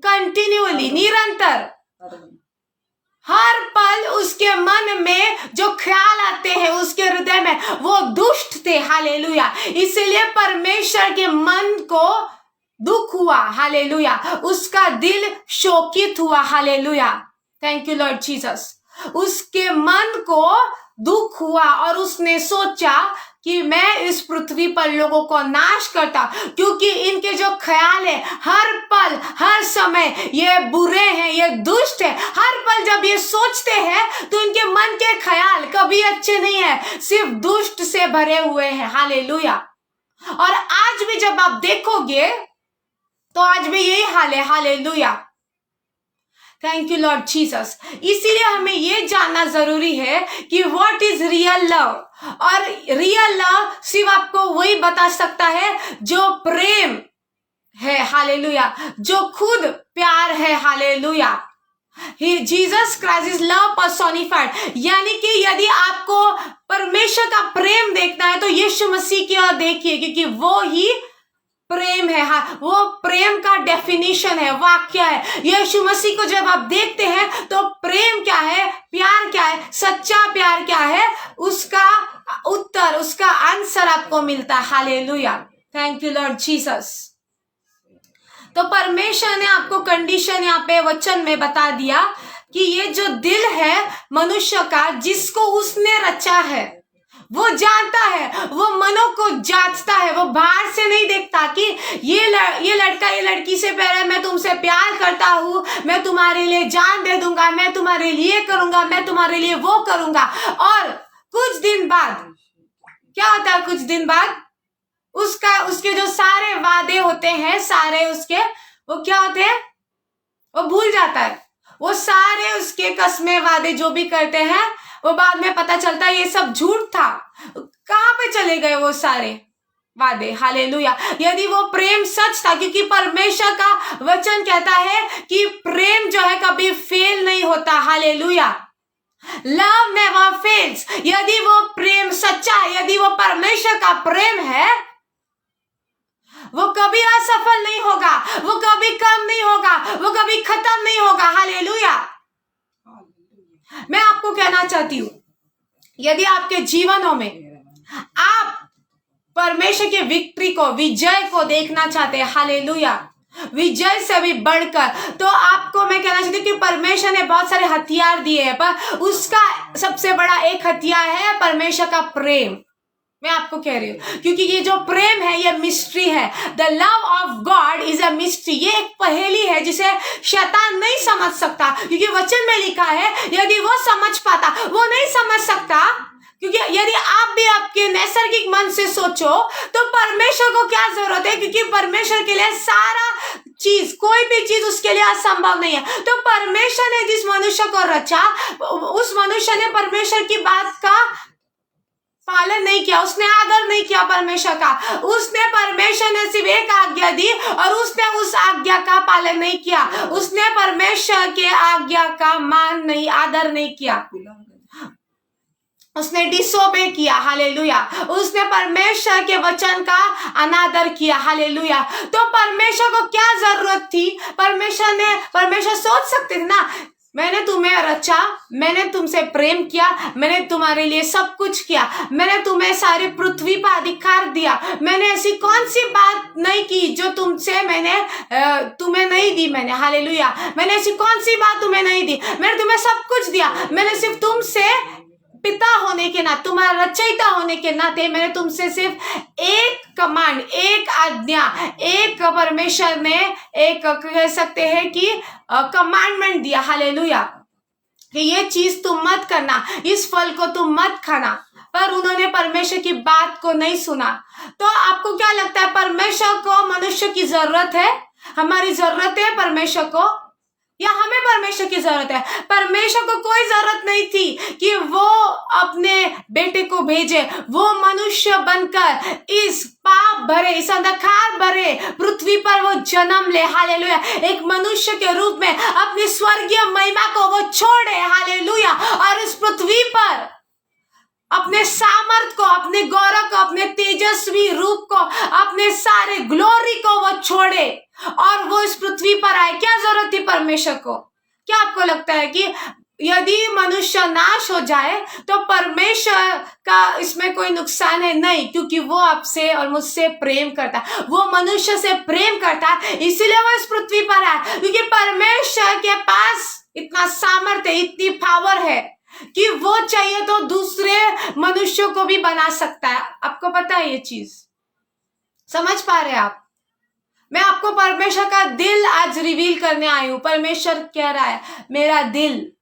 कंटिन्यूअली, निरंतर, हर पल उसके मन में जो ख्याल आते हैं उसके हृदय में, वो दुष्ट थे। हालेलुया। इसलिए परमेश्वर के मन को दुख हुआ। हालेलुया। उसका दिल शोकित हुआ। Hallelujah. Thank you Lord Jesus. उसके मन को दुख हुआ और उसने सोचा कि मैं इस पृथ्वी पर लोगों को नाश करता, क्योंकि इनके जो ख्याल है हर पल हर समय ये बुरे हैं, ये दुष्ट है। हर पल जब ये सोचते हैं तो इनके मन के ख्याल कभी अच्छे नहीं है, सिर्फ दुष्ट से भरे हुए हैं। हालेलुया। और आज भी जब आप देखोगे तो आज भी यही हाल है। Hallelujah. Thank you Lord Jesus. इसीलिए हमें ये जानना जरूरी है कि व्हाट इज रियल लव। और रियल लव सिर्फ आपको वही बता सकता है जो प्रेम है। हालेलुया। जो खुद प्यार है। Hallelujah. Jesus Christ is love personified. यानी कि यदि आपको परमेश्वर का प्रेम देखना है तो यीशु मसीह की ओर देखिए, क्योंकि वो ही प्रेम है। हाँ, वो प्रेम का डेफिनेशन है, वाक्य है। यीशु मसीह को जब आप देखते हैं तो प्रेम क्या है, प्यार क्या है, सच्चा प्यार क्या है, उसका उत्तर, उसका आंसर आपको मिलता है। Hallelujah. Thank you Lord Jesus. तो परमेश्वर ने आपको कंडीशन यहाँ पे वचन में बता दिया कि ये जो दिल है मनुष्य का, जिसको उसने रचा है, वो जानता है, वो मनों को जांचता है। वो बाहर से नहीं देखता कि ये लड़का ये लड़की से पहले मैं तुमसे प्यार करता हूँ, मैं तुम्हारे लिए जान दे दूंगा, मैं तुम्हारे लिए करूंगा, मैं तुम्हारे लिए वो करूंगा। और कुछ दिन बाद क्या होता है? कुछ दिन बाद उसके जो सारे वादे होते हैं, सारे उसके, वो क्या होते हैं? वो भूल जाता है। वो सारे उसके कस्में वादे जो भी करते हैं वो बाद में पता चलता है ये सब झूठ था। कहाँ पे चले गए वो सारे वादे? हालेलुया। यदि वो प्रेम सच था, क्योंकि परमेश्वर का वचन कहता है कि प्रेम जो है कभी फेल नहीं होता। हालेलुया। Love never fails. यदि वो प्रेम सच्चा है, यदि वो परमेश्वर का प्रेम है, वो कभी असफल नहीं होगा, वो कभी कम नहीं होगा, वो कभी खत्म नहीं होगा। हालेलुया। मैं आपको कहना चाहती हूं, यदि आपके जीवनों में आप परमेश्वर के विक्ट्री को, विजय को देखना चाहते हैं, हालेलुया, विजय से भी बढ़कर, तो आपको मैं कहना चाहती हूँ कि परमेश्वर ने बहुत सारे हथियार दिए हैं, पर उसका सबसे बड़ा एक हथियार है परमेश्वर का प्रेम। मैं आपको कह रही हूँ, क्योंकि ये जो प्रेम है ये मिस्ट्री है। The love of God is a mystery. ये एक पहेली है जिसे शैतान नहीं समझ सकता, क्योंकि वचन में लिखा है यदि वो समझ पाता, वो नहीं समझ सकता। क्योंकि यदि आप भी आपके नैसर्गिक मन से सोचो तो परमेश्वर को क्या जरूरत है, क्योंकि परमेश्वर के लिए सारा चीज, कोई भी चीज उसके लिए असंभव नहीं है। तो परमेश्वर ने जिस मनुष्य को रचा, उस मनुष्य ने परमेश्वर की बात का पालन नहीं किया, उसने आदर नहीं किया परमेश्वर का। उसने परमेश्वर ने सिर्फ एक आज्ञा दी और उसने उस आज्ञा का पालन नहीं किया। उसने परमेश्वर के आज्ञा का मान नहीं, आदर नहीं किया, उसने डिसोबे किया। हालेलुया। उसने परमेश्वर के वचन का अनादर किया। हालेलुया। तो परमेश्वर को क्या जरूरत थी? परमेश्वर सोच सकते थे ना, मैंने तुम्हें रचा, मैंने तुमसे प्रेम किया, मैंने तुम्हारे लिए सब कुछ किया, मैंने तुम्हें सारी पृथ्वी पर अधिकार दिया, मैंने ऐसी कौन सी बात नहीं की जो तुमसे मैंने तुम्हें नहीं दी। मैंने, हालेलुया, मैंने ऐसी कौन सी बात तुम्हें नहीं दी? मैंने तुम्हें सब कुछ दिया। मैंने सिर्फ तुमसे पिता होने के नाते, तुम्हारा रचयिता होने के नाते, मैंने तुमसे सिर्फ एक कमांड, एक आज्ञा, एक परमेश्वर ने एक कह सकते हैं कि कमांडमेंट दिया। हालेलुया। कि ये चीज तुम मत करना, इस फल को तुम मत खाना। पर उन्होंने परमेश्वर की बात को नहीं सुना। तो आपको क्या लगता है, परमेश्वर को मनुष्य की जरूरत है? हमारी जरूरत है परमेश्वर को, या हमें परमेश्वर की जरूरत है? परमेश्वर को कोई जरूरत नहीं थी कि वो अपने बेटे को भेजे। वो मनुष्य बनकर इस पाप भरे, इस अंधकार भरे पृथ्वी पर वो जन्म ले। हालेलुया। एक मनुष्य के रूप में अपनी स्वर्गीय महिमा को वो छोड़े। हालेलुया। और इस पृथ्वी पर अपने सामर्थ को, अपने गौरव को, अपने तेजस्वी रूप को, अपने सारे ग्लोरी को वो छोड़े और वो इस पृथ्वी पर आए। क्या जरूरत थी परमेश्वर को? क्या आपको लगता है कि यदि मनुष्य नाश हो जाए तो परमेश्वर का इसमें कोई नुकसान है? नहीं, क्योंकि वो आपसे और मुझसे प्रेम करता है, वो मनुष्य से प्रेम करता है, इसीलिए वो इस पृथ्वी पर आया। क्योंकि परमेश्वर के पास इतना सामर्थ्य, इतनी पावर है कि वो चाहिए तो दूसरे मनुष्यों को भी बना सकता है। आपको पता है ये चीज? समझ पा रहे आप? मैं आपको परमेश्वर का दिल आज रिवील करने आई हूं। परमेश्वर कह रहा है मेरा दिल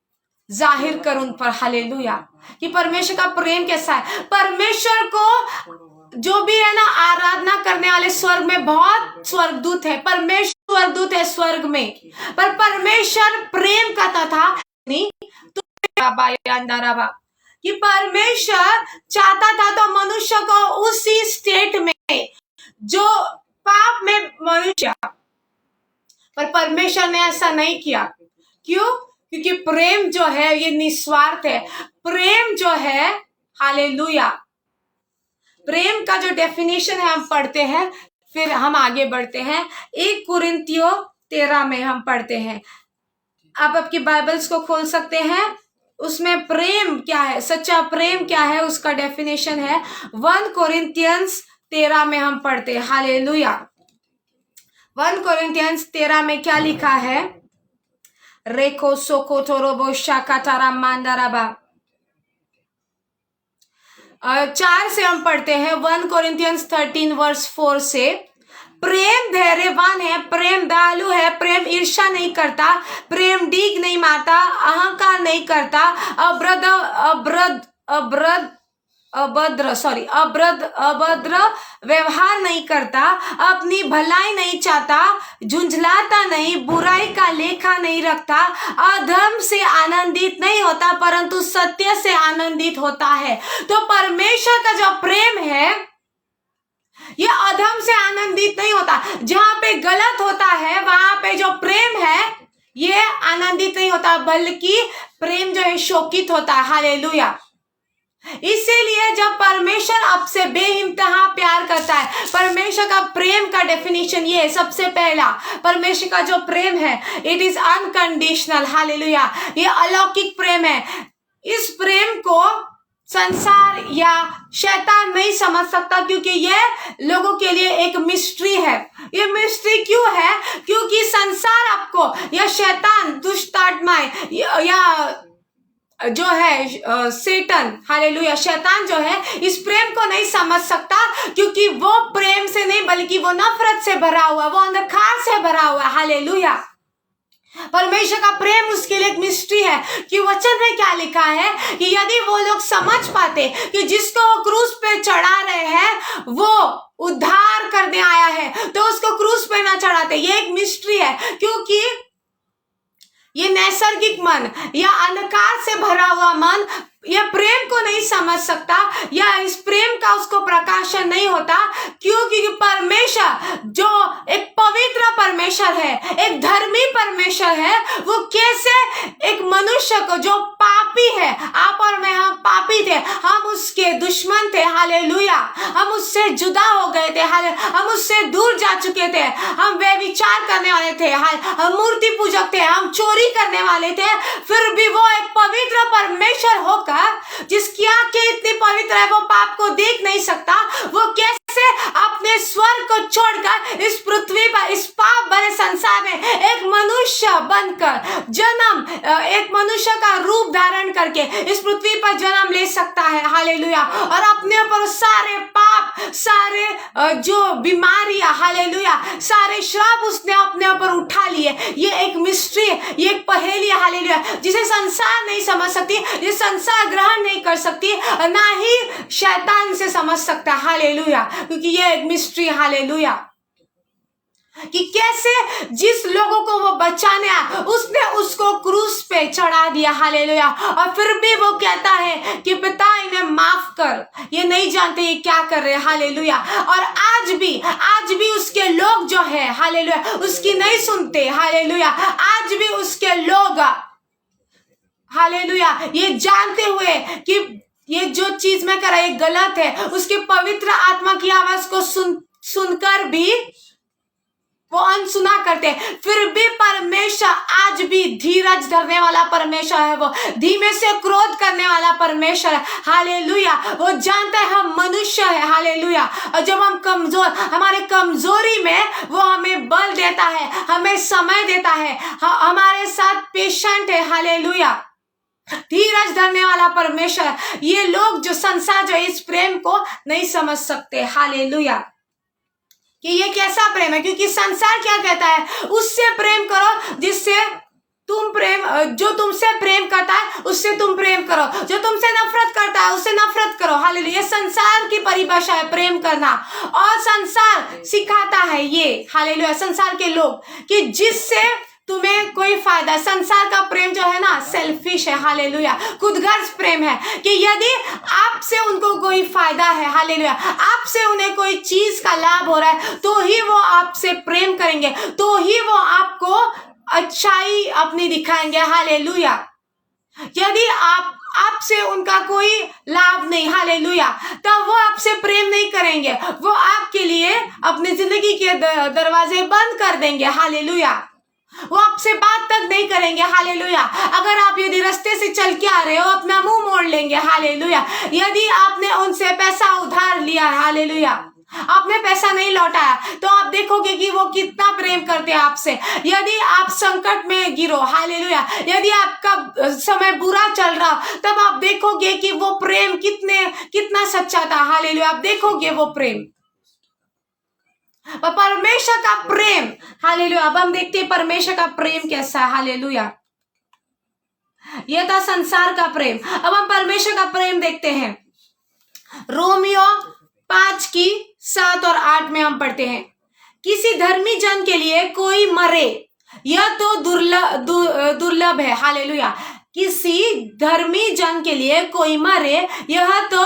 जाहिर कर उन पर। हालेलुया। कि परमेश्वर का प्रेम कैसा है। परमेश्वर को जो भी है ना आराधना करने वाले स्वर्ग में बहुत स्वर्गदूत है, परमेश्वर स्वर्गदूत है स्वर्ग में, पर परमेश्वर प्रेम करता था नहीं तो कि परमेश्वर चाहता था तो मनुष्य को उसी स्टेट में जो पाप में मनुष्य, पर परमेश्वर ने ऐसा नहीं किया। क्यों? क्योंकि प्रेम जो है ये निस्वार्थ है। प्रेम जो है, हालेलुया, प्रेम का जो डेफिनेशन है हम पढ़ते हैं, फिर हम आगे बढ़ते हैं। 1 कुरिन्थियों 13 में हम पढ़ते हैं। आप आपकी बाइबल्स को खोल सकते हैं। उसमें प्रेम क्या है, सच्चा प्रेम क्या है, उसका डेफिनेशन है 1 कोरिन्थियंस 13 में हम पढ़ते हैं। हालेलुया। 1 कोरिन्थियंस 13 में क्या लिखा है? रेको सोको थोरोबो शाकातारा मांदाराबा 4 से हम पढ़ते हैं। 1 कोरिन्थियंस 13 वर्स 4 से। प्रेम धैर्यवान है, प्रेम दयालु है, प्रेम ईर्ष्या नहीं करता, प्रेम डीग नहीं मारता, अहंकार नहीं करता, अभद्र व्यवहार नहीं करता, अपनी भलाई नहीं चाहता, झुंझलाता नहीं, बुराई का लेखा नहीं रखता, अधर्म से आनंदित नहीं होता परंतु सत्य से आनंदित होता है। तो परमेश्वर का जो प्रेम है ये अधर्म से आनंदित नहीं होता। जहां पे गलत होता है वहां पे जो प्रेम है ये आनंदित नहीं होता, बल्कि प्रेम जो है शोकित होता है। हालेलुया। इसीलिए जब परमेश्वर आपसे बेइंतहा प्यार करता है, परमेश्वर का प्रेम का डेफिनेशन ये है, सबसे पहला परमेश्वर का जो प्रेम है इट इज अनकंडीशनल। हालेलुया। ये अलौकिक प्रेम है। इस प्रेम को संसार या शैतान नहीं समझ सकता, क्योंकि ये लोगों के लिए एक मिस्ट्री है। ये मिस्ट्री क्यों है? क्योंकि संसार आपको या शैतान, दुष्ट आत्माएं या जो है सेटन, हालेलुया, शैतान जो है इस प्रेम को नहीं समझ सकता, क्योंकि वो प्रेम से नहीं बल्कि वो नफरत से भरा हुआ, वो अंधकार से भरा हुआ। हालेलुया। परमेश्वर का प्रेम उसके लिए एक मिस्ट्री है कि वचन में क्या लिखा है कि यदि वो लोग समझ पाते कि जिसको वो क्रूस पे चढ़ा रहे हैं वो उद्धार करने आया है तो उसको क्रूस पे ना चढ़ाते। ये एक मिस्ट्री है, क्योंकि ये नैसर्गिक मन या अंधकार से भरा हुआ मन यह प्रेम को नहीं समझ सकता या इस प्रेम का उसको प्रकाशन नहीं होता, क्योंकि परमेश्वर जो एक पवित्र परमेश्वर है, एक धर्मी परमेश्वर है, वो कैसे एक मनुष्य को जो पापी है, आप और मैं हम पापी थे, हम उसके दुश्मन थे। हालेलुया। हम उससे जुदा हो गए थे, हम उससे दूर जा चुके थे, हम व्यभिचार करने वाले थे, हम मूर्ति पूजक थे, हम चोरी करने वाले थे, फिर भी वो एक पवित्र परमेश्वर होकर जिसकी आंखें इतनी पवित्र है वो पाप को देख नहीं सकता, वो कैसे अपने स्वर्ग को छोड़कर इस पृथ्वी पर इस पाप भरे संसार में एक मनुष्य बनकर जन्म, एक मनुष्य का रूप धारण करके इस पृथ्वी पर जन्म ले सकता है। हालेलुया। और अपने ऊपर सारे पाप, सारे जो बीमारियां, हालेलुया, सारे श्राप उसने अपने ऊपर उठा लिए। ये एक मिस्ट्री, ये एक पहेली है। हालेलुया। जिसे संसार नहीं समझ सकती, जिसे संसार ग्रहण नहीं कर सकती, ना ही शैतान से समझ सकता। हालेलुया। क्योंकि ये एक मिस्ट्री। हालेलुया। कि कैसे जिस लोगों को वो बचाने आया उसने उसको क्रूस पे चढ़ा दिया। हालेलुया। और फिर भी वो कहता है कि पिता इन्हें माफ कर, ये नहीं जानते ये क्या कर रहे हैं। हालेलुया। और आज भी उसके लोग जो है, हालेलुया, उसकी नहीं सुनते। हालेलुया। आज भी उसके लोग, हालेलुया, ये जानते हुए कि ये जो चीज मैं कर रहा ये गलत है, उसके पवित्र आत्मा की आवाज को सुनकर भी वो अनसुना करते, फिर भी परमेश्वर आज भी धीरज धरने वाला परमेश्वर है, वो धीमे से क्रोध करने वाला परमेश्वर है। हालेलुया। वो जानता है हम मनुष्य है। हालेलुया। और जब हम कमजोर, हमारे कमजोरी में वो हमें बल देता है, हमें समय देता है, हमारे साथ पेशेंट है। हालेलुया। धीरज धरने वाला परमेश्वर। ये लोग जो संसार जो इस प्रेम को नहीं समझ सकते। हालेलुया। कि ये कैसा प्रेम है, क्योंकि संसार क्या कहता है, उससे प्रेम करो जिससे तुम प्रेम, जो तुमसे प्रेम करता है उससे तुम प्रेम करो, जो तुमसे नफरत करता है उससे नफरत करो। हालेलुया। संसार की परिभाषा है प्रेम करना, और संसार सिखाता है ये, हालेलुया, संसार के लोग, कि जिससे तुम्हें कोई फायदा। संसार का प्रेम जो है ना सेल्फिश है। हालेलुया। खुदगर्ज प्रेम है कि यदि आपसे उनको कोई फायदा है, हालेलुया, आपसे उन्हें कोई चीज का लाभ हो रहा है तो ही वो आपसे प्रेम करेंगे, तो ही वो आपको अच्छाई अपनी दिखाएंगे। हालेलुया। यदि आपसे उनका कोई लाभ नहीं, हालेलुया, तब वो आपसे प्रेम नहीं करेंगे, वो आपके लिए अपनी जिंदगी के दरवाजे बंद कर देंगे। हालेलुया। वो आपसे बात तक नहीं करेंगे। हालेलुया। अगर आप यदि रास्ते से चल के आ रहे हो अपना मुंह मोड़ लेंगे। हालेलुया। यदि आपने उनसे पैसा उधार लिया, हालेलुया, आपने पैसा नहीं लौटाया, तो आप देखोगे कि वो कितना प्रेम करते हैं आपसे। यदि आप संकट में गिरो, हालेलुया, यदि आपका समय बुरा चल रहा, तब आप देखोगे कि वो प्रेम कितना सच्चा था। हालेलुया। आप देखोगे वो प्रेम, परमेश्वर का प्रेम। हालेलुया। अब हम देखते हैं परमेश्वर का प्रेम कैसा है। हालेलुया। यह था संसार का प्रेम। अब हम परमेश्वर का प्रेम देखते हैं। रोमियो 5:7-8 में हम पढ़ते हैं, किसी धर्मी जन के लिए कोई मरे यह तो दुर्लभ है। हालेलुया। किसी धर्मी जन के लिए कोई मरे यह तो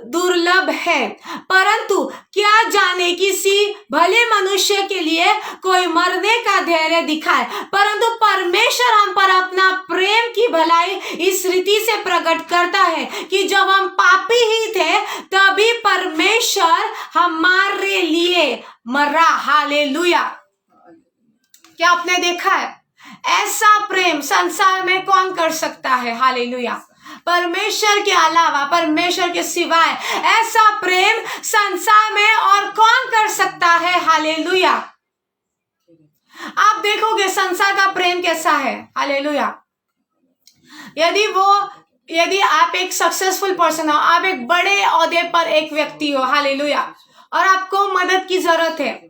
दुर्लभ है, परंतु क्या जाने किसी भले मनुष्य के लिए कोई मरने का धैर्य दिखाए। परंतु परमेश्वर हम पर अपना प्रेम की भलाई इस रीति से प्रकट करता है कि जब हम पापी ही थे तभी परमेश्वर हमारे लिए मरा। हालेलुया। क्या आपने देखा है? ऐसा प्रेम संसार में कौन कर सकता है? हालेलुया। परमेश्वर के अलावा, परमेश्वर के सिवाय ऐसा प्रेम संसार में और कौन कर सकता है? हालेलुया। आप देखोगे संसार का प्रेम कैसा है। हालेलुया। यदि आप एक सक्सेसफुल पर्सन हो, आप एक बड़े ओहदे पर एक व्यक्ति हो, हालेलुया, और आपको मदद की जरूरत है,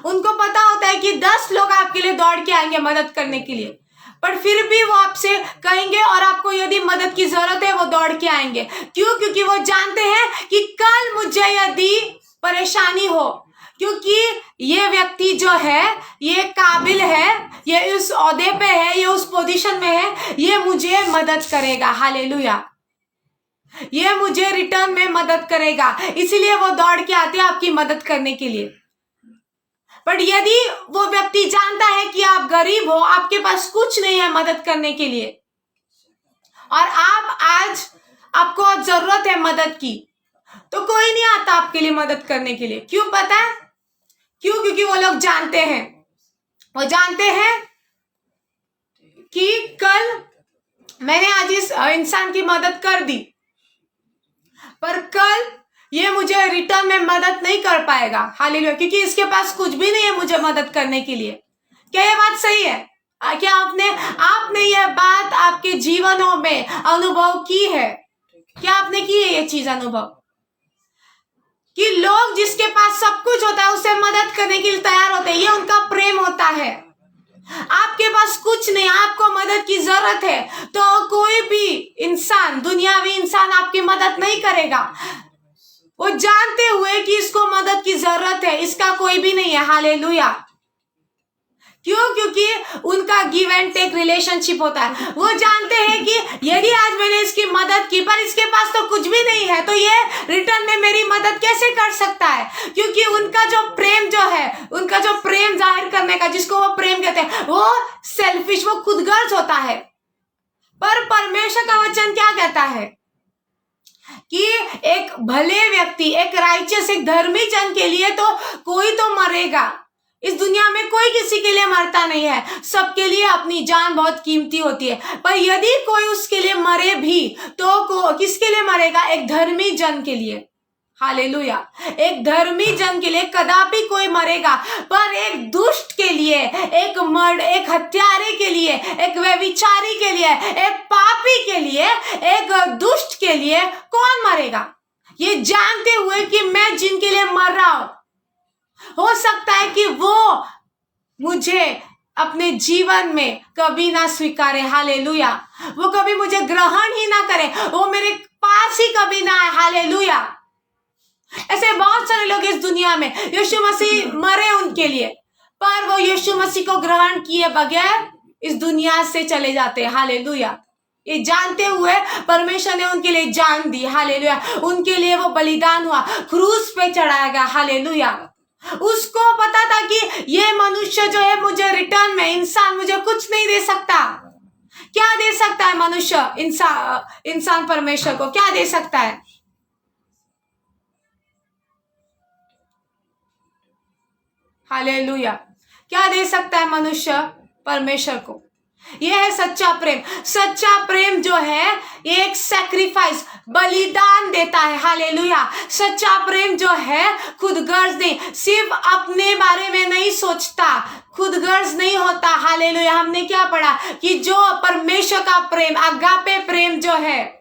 उनको पता होता है कि 10 लोग आपके लिए दौड़ के आएंगे मदद करने के लिए, पर फिर भी वो आपसे कहेंगे और आपको यदि मदद की जरूरत है वो दौड़ के आएंगे। क्यों? क्योंकि वो जानते हैं कि कल मुझे यदि परेशानी हो, क्योंकि ये व्यक्ति जो है ये काबिल है, ये उस ओहदे पे है, ये उस पोजीशन में है, ये मुझे मदद करेगा। हालेलुया। ये मुझे रिटर्न में मदद करेगा, इसलिए वो दौड़ के आते हैं आपकी मदद करने के लिए। पर यदि वो व्यक्ति जानता है कि आप गरीब हो, आपके पास कुछ नहीं है मदद करने के लिए, और आपको जरूरत है मदद की, तो कोई नहीं आता आपके लिए मदद करने के लिए। क्यों पता है? क्यों? क्योंकि वो लोग जानते हैं कि कल मैंने आज इस इंसान की मदद कर दी, पर कल ये मुझे रिटर्न में मदद नहीं कर पाएगा। हालेलुया। क्योंकि इसके पास कुछ भी नहीं है मुझे मदद करने के लिए। क्या ये बात सही है? क्या आपने यह बात आपके जीवनों में अनुभव की है? क्या आपने की है ये चीज अनुभव कि लोग जिसके पास सब कुछ होता है उससे मदद करने के लिए तैयार होते हैं? ये उनका प्रेम होता है। आपके पास कुछ नहीं, आपको मदद की जरूरत है, तो कोई भी इंसान, दुनियावी इंसान आपकी मदद नहीं करेगा। वो जानते हुए कि इसको मदद की जरूरत है, इसका कोई भी नहीं है। हालेलुया। क्यों? क्योंकि उनका गिव एंड टेक रिलेशनशिप होता है। वो जानते हैं कि यदि आज मैंने इसकी मदद की पर इसके पास तो कुछ भी नहीं है, तो ये रिटर्न में मेरी मदद कैसे कर सकता है? क्योंकि उनका जो प्रेम जो है, उनका जो प्रेम जाहिर करने का, जिसको वो प्रेम कहते हैं, वो सेल्फिश, वो खुदगर्ज होता है। पर परमेश्वर का वचन क्या कहता है कि एक भले व्यक्ति, एक राइचियस, एक धर्मी जन के लिए तो कोई तो मरेगा। इस दुनिया में कोई किसी के लिए मरता नहीं है, सबके लिए अपनी जान बहुत कीमती होती है। पर यदि कोई उसके लिए मरे भी तो किसके लिए मरेगा? एक धर्मी जन के लिए। हालेलुया। एक धर्मी जन के लिए कदापि कोई मरेगा, पर एक दुष्ट के लिए, एक हत्यारे के लिए, एक व्यभिचारी के लिए, एक पापी के लिए, एक दुष्ट के लिए कौन मरेगा? ये जानते हुए कि मैं जिनके लिए मर रहा हूं, हो सकता है कि वो मुझे अपने जीवन में कभी ना स्वीकारे। हालेलुया। वो कभी मुझे ग्रहण ही ना करे, वो मेरे पास ही कभी ना आए। हालेलुया। ऐसे बहुत सारे लोग इस दुनिया में, यीशु मसीह मरे उनके लिए, पर वो यीशु मसीह को ग्रहण किए बगैर इस दुनिया से चले जाते हैं। हालेलुया। ये जानते हुए परमेश्वर ने उनके लिए जान दी। हालेलुया। उनके लिए वो बलिदान हुआ, क्रूस पे चढ़ाया गया। हालेलुया। उसको पता था कि ये मनुष्य जो है मुझे रिटर्न में, इंसान मुझे कुछ नहीं दे सकता। क्या दे सकता है मनुष्य? इंसान परमेश्वर को क्या दे सकता है? हालेलुया। क्या दे सकता है मनुष्य परमेश्वर को? यह है सच्चा प्रेम। सच्चा प्रेम जो है ये एक सैक्रिफाइस, बलिदान देता है। हालेलुया। सच्चा प्रेम जो है खुदगर्ज नहीं, सिर्फ अपने बारे में नहीं सोचता, खुदगर्ज नहीं होता। हालेलुया। हमने क्या पढ़ा कि जो परमेश्वर का प्रेम, अगापे प्रेम जो है,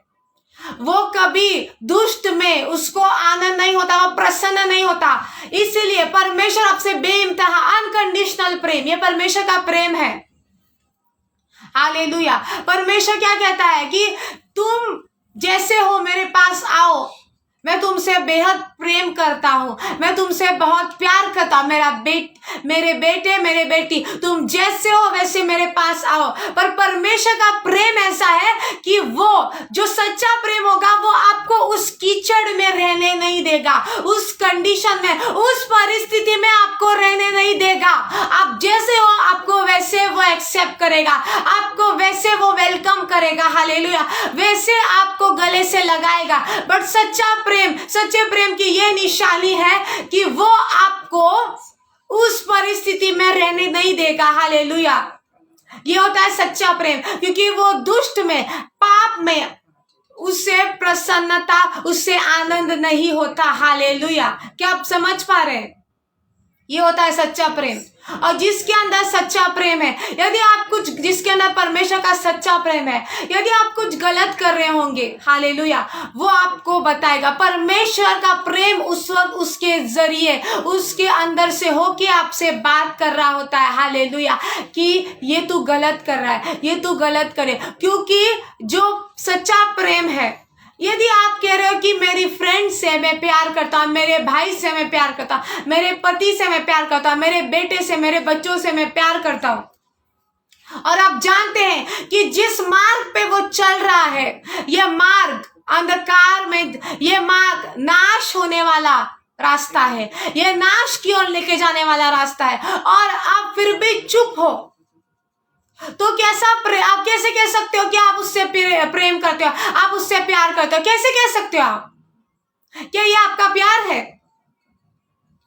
वो कभी दुष्ट में उसको आनंद नहीं होता, वो प्रसन्न नहीं होता। इसीलिए परमेश्वर आपसे बेइंतहा, अनकंडीशनल प्रेम, ये परमेश्वर का प्रेम है। हालेलुया। परमेश्वर क्या कहता है कि तुम जैसे हो मेरे पास आओ, मैं तुमसे बेहद प्रेम करता हूँ, मैं तुमसे बहुत प्यार करता हूँ। मेरे बेटे मेरे बेटी, तुम जैसे हो वैसे मेरे पास आओ। पर परमेश्वर का प्रेम ऐसा है कि वो जो सच्चा प्रेम होगा वो आपको उस कीचड़ में रहने नहीं देगा, उस कंडीशन में, उस परिस्थिति में आपको रहने नहीं देगा। आप जैसे हो आपको वैसे वो एक्सेप्ट करेगा, आपको वैसे वो वेलकम करेगा, हालेलुया, वैसे आपको गले से लगाएगा। बट सच्चे प्रेम की ये निशानी है कि वो आपको उस परिस्थिति में रहने नहीं देगा, हालेलुया। ये होता है सच्चा प्रेम, क्योंकि वो दुष्ट में, पाप में उससे प्रसन्नता, उससे आनंद नहीं होता, हालेलुया। क्या आप समझ पा रहे हैं? ये होता है सच्चा प्रेम। और जिसके अंदर सच्चा प्रेम है, यदि आप कुछ, जिसके अंदर परमेश्वर का सच्चा प्रेम है, यदि आप कुछ गलत कर रहे होंगे, हालेलुया, वो आपको बताएगा। परमेश्वर का प्रेम उस वक्त उसके जरिए, उसके अंदर से होके आपसे बात कर रहा होता है, हालेलुया, कि ये तू गलत कर रहा है, ये तू गलत करे। क्योंकि जो सच्चा प्रेम है, यदि आप कह रहे हो कि मेरी फ्रेंड से मैं प्यार करता हूँ, मेरे भाई से मैं प्यार करता हूँ, मेरे पति से मैं प्यार करता हूँ, मेरे बेटे से, मेरे बच्चों से मैं प्यार करता हूँ, और आप जानते हैं कि जिस मार्ग पे वो चल रहा है, ये मार्ग अंधकार में, ये मार्ग नाश होने वाला रास्ता है, ये नाश की ओर लेके जाने वाला रास्ता है, और आप फिर भी चुप हो, तो आप कैसे कह सकते हो कि आप उससे प्रेम करते हो, आप उससे प्यार करते हो? कैसे कह सकते हो आप? क्या ये आपका प्यार है?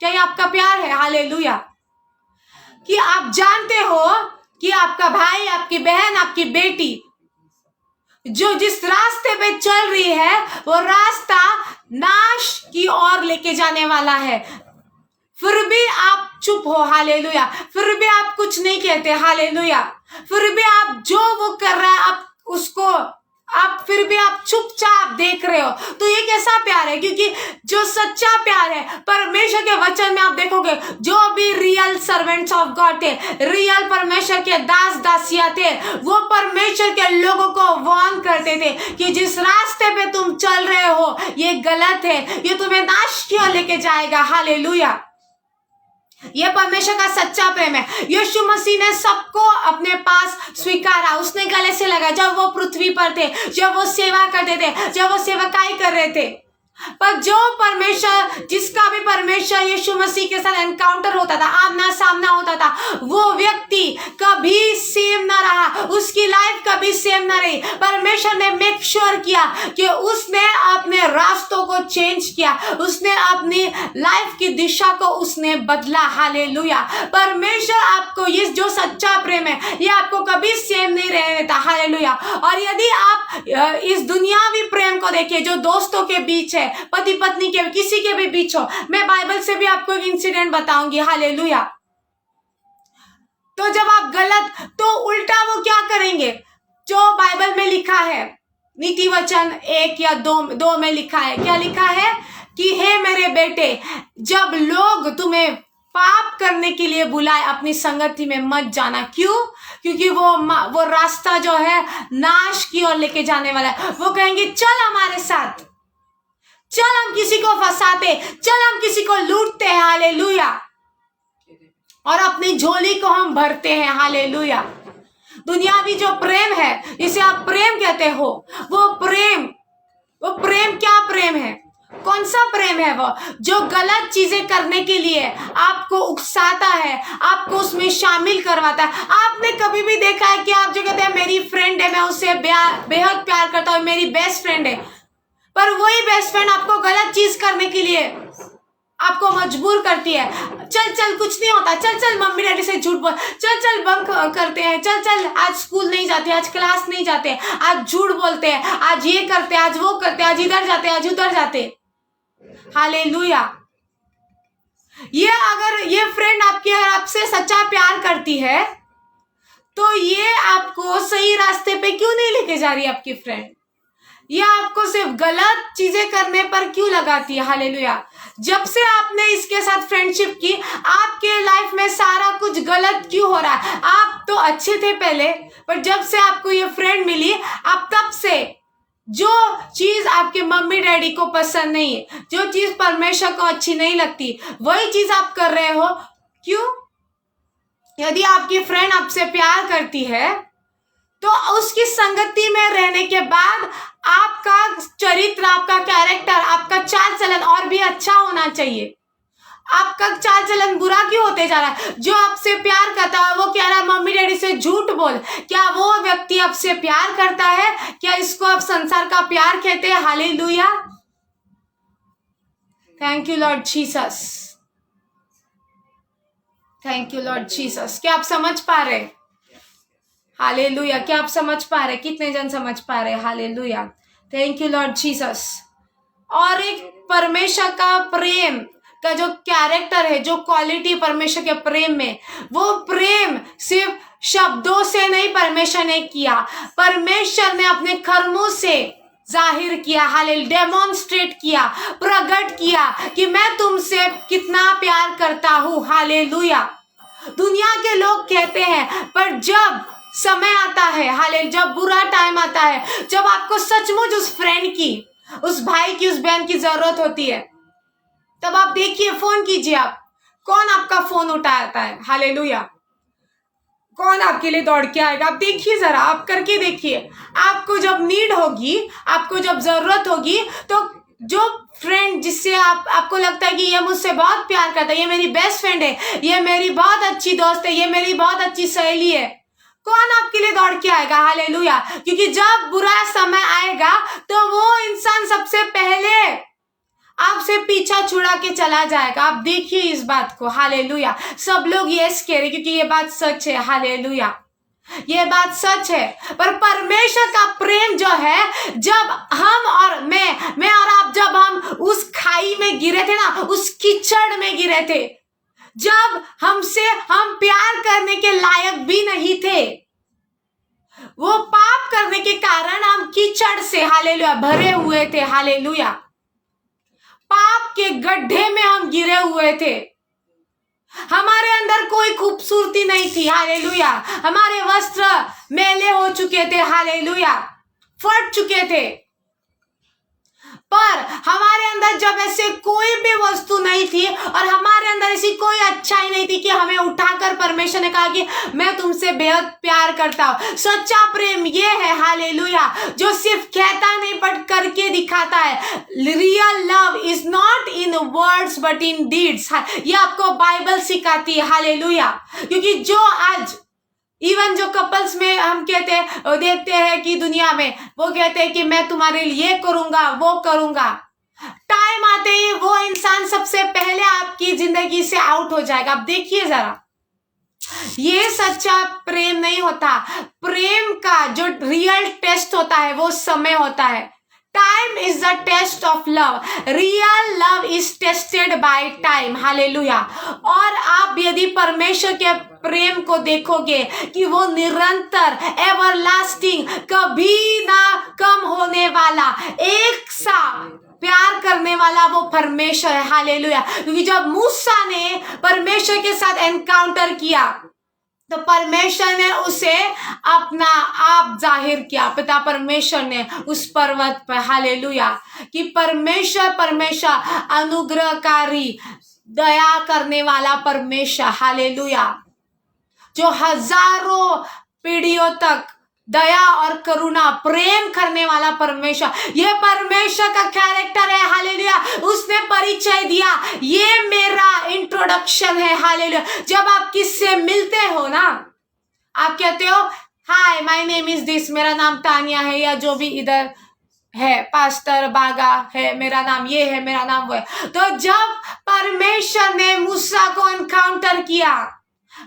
क्या ये आपका प्यार है? हालेलुया। कि आप जानते हो कि आपका भाई, आपकी बहन, आपकी बेटी जो जिस रास्ते पे चल रही है, वो रास्ता नाश की ओर लेके जाने वाला है, फिर भी आप चुप हो, हालेलुया, फिर भी आप कुछ नहीं कहते, हालेलुया, फिर भी आप जो वो कर रहा है आप उसको, आप फिर भी आप चुपचाप देख रहे हो। तो ये कैसा प्यार है? क्योंकि जो सच्चा प्यार है, परमेश्वर के वचन में आप देखोगे, जो भी रियल सर्वेंट्स ऑफ गॉड थे, रियल परमेश्वर के दास दासिया थे, वो परमेश्वर के लोगों को वार्न करते थे कि जिस रास्ते पे तुम चल रहे हो ये गलत है, ये तुम्हें नाश की ओर लेके जाएगा, हालेलुया। ये परमेश्वर का सच्चा प्रेम है। यीशु मसीह ने सबको अपने पास स्वीकारा, उसने गले से लगा जब वो पृथ्वी पर थे, जब वो सेवा करते थे, जब वो सेवकाई कर रहे थे। पर जो परमेश्वर, जिसका भी परमेश्वर यीशु मसीह के साथ एनकाउंटर होता था, आमना सामना होता था, वो व्यक्ति कभी सेम ना रहा, उसकी लाइफ कभी सेम ना रही। परमेश्वर ने मेक श्योर किया कि उसने अपने रास्तों को चेंज किया, उसने अपनी लाइफ की दिशा को उसने बदला, हालेलुया। परमेश्वर आपको, ये जो सच्चा प्रेम है, ये आपको कभी सेम नहीं रहने देता, हालेलुया। और यदि आप इस दुनियावी प्रेम को देखिए जो दोस्तों के बीच है, पति पत्नी के, किसी के भी बीच हो, मैं बाइबल से भी आपको एक इंसिडेंट बताऊंगी, हालेलुया। तो जब आप गलत, तो उल्टा वो क्या करेंगे? जो बाइबल में लिखा है, नीति वचन 1 या 2 में लिखा है, क्या लिखा है? कि हे मेरे बेटे, जब लोग तुम्हें पाप करने के लिए बुलाए, अपनी संगति में मत जाना। क्यों? क्योंकि वो रास्ता जो है नाश की ओर लेके जाने वाला है। वो कहेंगे चल हमारे साथ, चल हम किसी को फंसाते, चल हम किसी को लूटते हैं, हालेलुया, और अपनी झोली को हम भरते हैं, हालेलुया। दुनियावी जो प्रेम है, जिसे आप प्रेम कहते हो, वो प्रेम क्या प्रेम है? कौन सा प्रेम है? वो जो गलत चीजें करने के लिए आपको उकसाता है, आपको उसमें शामिल करवाता है। आपने कभी भी देखा है कि आप जो कहते हैं मेरी फ्रेंड है, मैं उससे बेहद प्यार करता हूँ, मेरी बेस्ट फ्रेंड है, पर वही बेस्ट फ्रेंड आपको गलत चीज करने के लिए आपको मजबूर करती है। चल कुछ नहीं होता, चल मम्मी डैडी से झूठ बोल, चल बंक करते हैं, चल आज स्कूल नहीं जाते, आज क्लास नहीं जाते, आज झूठ बोलते हैं, आज ये करते, आज वो करते, आज इधर जाते, आज उधर जाते, हालेलुया। अगर ये फ्रेंड आपसे सच्चा प्यार करती है, तो ये आपको सही रास्ते पे क्यों नहीं लेके जा रही? आपकी फ्रेंड ये आपको सिर्फ गलत चीजें करने पर क्यों लगाती है, हालेलुया। जब से आपने इसके साथ फ्रेंडशिप की, आपके लाइफ में सारा कुछ गलत क्यों हो रहा है? आप तो अच्छे थे पहले, पर जब से आपको ये फ्रेंड मिली, आप तब से जो चीज आपके मम्मी डैडी को पसंद नहीं है, जो चीज परमेश्वर को अच्छी नहीं लगती, वही चीज आप कर रहे हो। क्यों? यदि आपकी फ्रेंड आपसे प्यार करती है तो उसकी संगति में रहने के बाद आपका चरित्र, आपका कैरेक्टर, आपका चाल चलन और भी अच्छा होना चाहिए। आपका चाल चलन बुरा क्यों होते जा रहा है? जो आपसे प्यार करता है वो कह रहा है मम्मी डैडी से झूठ बोल। क्या वो व्यक्ति आपसे प्यार करता है? क्या इसको आप संसार का प्यार कहते हैं? Hallelujah, thank you Lord Jesus, thank you Lord Jesus. क्या आप समझ पा रहे? हालेलुया, क्या आप समझ पा रहे? कितने जन समझ पा रहे? Hallelujah, thank you Lord Jesus. और एक परमेश्वर का प्रेम का जो कैरेक्टर है, जो क्वालिटी परमेश्वर के प्रेम में, वो प्रेम सिर्फ शब्दों से नहीं परमेश्वर ने किया, परमेश्वर ने अपने कर्मों से जाहिर किया। हालेलुया, डेमोन्स्ट्रेट किया, प्रकट किया कि मैं तुमसे कितना प्यार करता हूँ। हालेलुया। दुनिया के लोग कहते हैं, पर जब समय आता है, हालेलुया, जब बुरा टाइम आता है, जब आपको सचमुच उस फ्रेंड की, उस भाई की, उस बहन की जरूरत होती है, तब आप देखिए, फोन कीजिए आप, कौन आपका फोन उठाता है? हालेलुया, कौन आपके लिए दौड़ के आएगा? आप देखिए जरा, आप करके देखिए। आपको जब नीड होगी, आपको जब जरूरत होगी, तो जो फ्रेंड जिससे आपको लगता है कि ये मुझसे बहुत प्यार करता है, ये मेरी बेस्ट फ्रेंड है, ये मेरी बहुत अच्छी दोस्त है, ये मेरी बहुत अच्छी सहेली है, कौन आपके लिए दौड़ के आएगा? हालेलुया। क्योंकि जब बुरा समय आएगा तो वो इंसान सबसे पहले आपसे पीछा छुड़ा के चला जाएगा। आप देखिए इस बात को। हालेलुया। सब लोग यस कह रहे क्योंकि ये बात सच है। हालेलुया, ये बात सच है। पर परमेश्वर का प्रेम जो है, जब हम और मैं और आप, जब हम उस खाई में गिरे थे ना, उस कीचड़ में गिरे थे, जब हम प्यार करने के लायक भी नहीं थे, वो पाप करने के कारण हम कीचड़ से, हालेलुया, भरे हुए थे। हालेलुया, पाप के गड्ढे में हम गिरे हुए थे। हमारे अंदर कोई खूबसूरती नहीं थी। हालेलुया, हमारे वस्त्र मैले हो चुके थे। हालेलुया, फट चुके थे। पर हमारे अंदर जब ऐसे कोई भी वस्तु नहीं थी और हमारे अंदर ऐसी कोई अच्छाई नहीं थी कि हमें उठाकर परमेश्वर ने कहा कि मैं तुमसे बेहद प्यार करता हूं। सच्चा प्रेम ये है, हालेलुया, जो सिर्फ कहता नहीं बट करके दिखाता है। Real love is not in words but in deeds. ये आपको बाइबल सिखाती है। हालेलुया, क्योंकि जो आज इवन जो कपल्स में हम कहते हैं, देखते हैं कि दुनिया में वो कहते हैं कि मैं तुम्हारे लिए करूंगा, वो करूंगा, टाइम आते ही वो इंसान सबसे पहले आपकी जिंदगी से आउट हो जाएगा। आप देखिए जरा, ये सच्चा प्रेम नहीं होता। प्रेम का जो रियल टेस्ट होता है वो समय होता है। Time is the test of love. Real love is tested by time. Hallelujah. और आप यदि परमेश्वर के प्रेम को देखोगे कि वो निरंतर, एवरलास्टिंग, कभी ना कम होने वाला, एक सा प्यार करने वाला वो परमेश्वर है। हालेलुया। क्योंकि जब मूसा ने परमेश्वर के साथ एनकाउंटर किया तो परमेश्वर ने उसे अपना आप जाहिर किया, पिता परमेश्वर ने उस पर्वत पर। हालेलुया, कि परमेश्वर अनुग्रहकारी, दया करने वाला परमेश्वर। हालेलुया, जो हजारों पीढ़ियों तक दया और करुणा, प्रेम करने वाला परमेश्वर, ये परमेश्वर का कैरेक्टर है। हालेलुया, उसने परिचय दिया, ये मेरा इंट्रोडक्शन है। हालेलुया, जब आप किससे मिलते हो ना, आप कहते हो hi my name is this, मेरा नाम तानिया है, या जो भी इधर है, पास्टर बागा है, मेरा नाम ये है, मेरा नाम वो है। तो जब परमेश्वर ने मूसा को एनकाउंटर किया,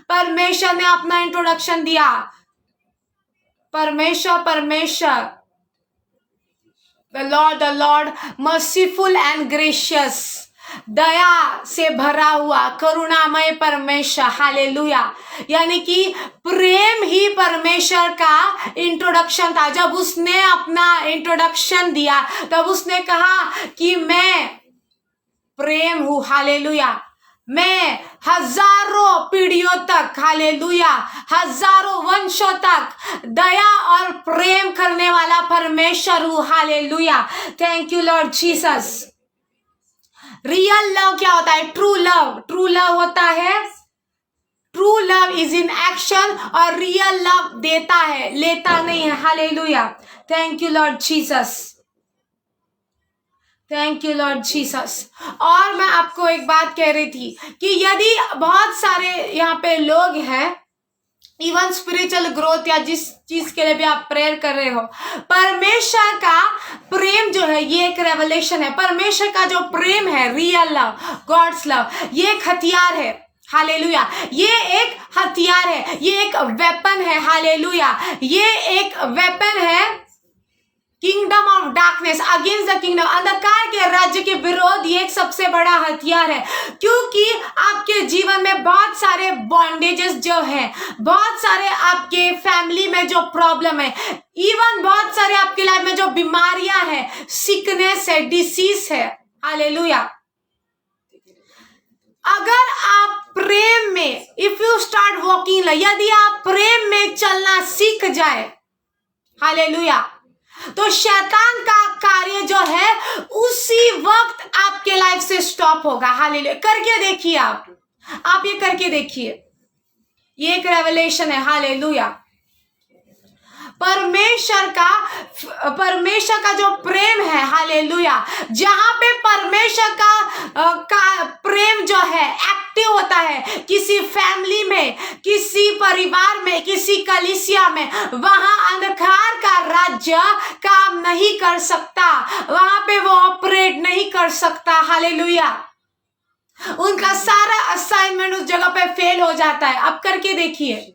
परमेश्वर ने अपना इंट्रोडक्शन दिया, परमेश्वर, the Lord merciful and gracious, दया से भरा हुआ, करुणामय परमेश्वर। हालेलुया, यानी कि प्रेम ही परमेश्वर का इंट्रोडक्शन था। जब उसने अपना इंट्रोडक्शन दिया तब उसने कहा कि मैं प्रेम हूं। हालेलुया, मैं हजारों पीढ़ियों तक, हालेलुया, हजारों वंशों तक दया और प्रेम करने वाला परमेश्वर हूँ, hallelujah. Thank you Lord Jesus. Real love क्या होता है? ट्रू लव, ट्रू लव होता है, true love is in action, और रियल लव देता है, लेता नहीं है, hallelujah. Thank you Lord Jesus, thank you Lord Jesus. और मैं आपको एक बात कह रही थी कि यदि बहुत सारे यहाँ पे लोग हैं, इवन स्पिरिचुअल ग्रोथ या जिस चीज के लिए भी आप प्रेयर कर रहे हो, परमेश्वर का प्रेम जो है ये एक रेवलेशन है। परमेश्वर का जो प्रेम है, रियल लव, गॉड्स लव, ये एक हथियार है, हालेलुया। ये एक हथियार है, ये एक वेपन है, हालेलुया। ये एक वेपन है kingdom of darkness against the kingdom, अंधकार के राज्य के विरोध। ये एक सबसे बड़ा हथियार है, क्योंकि आपके जीवन में बहुत सारे बॉन्डेजेस जो है, बहुत सारे आपके फैमिली में जो प्रॉब्लम है, इवन बहुत सारे आपके लाइफ में जो बीमारियां है, सिकनेस है, डिसीज है, हालेलुया। अगर आप प्रेम में, इफ यू स्टार्ट वॉकिंग, यदि आप प्रेम में चलना सीख जाए, हालेलुया, तो शैतान का कार्य जो है उसी वक्त आपके लाइफ से स्टॉप होगा, हालेलुया। करके देखिए, आप ये करके देखिए, ये एक रेवलेशन है, हालेलुया। परमेश्वर का जो प्रेम है, हालेलुया, जहां पे परमेश्वर का प्रेम जो है एक्टिव होता है किसी फैमिली में, किसी परिवार में, किसी कलीसिया में, वहां अंधकार का राज्य काम नहीं कर सकता, वहां पे वो ऑपरेट नहीं कर सकता, हालेलुया। उनका सारा असाइनमेंट उस जगह पे फेल हो जाता है। अब करके देखिए,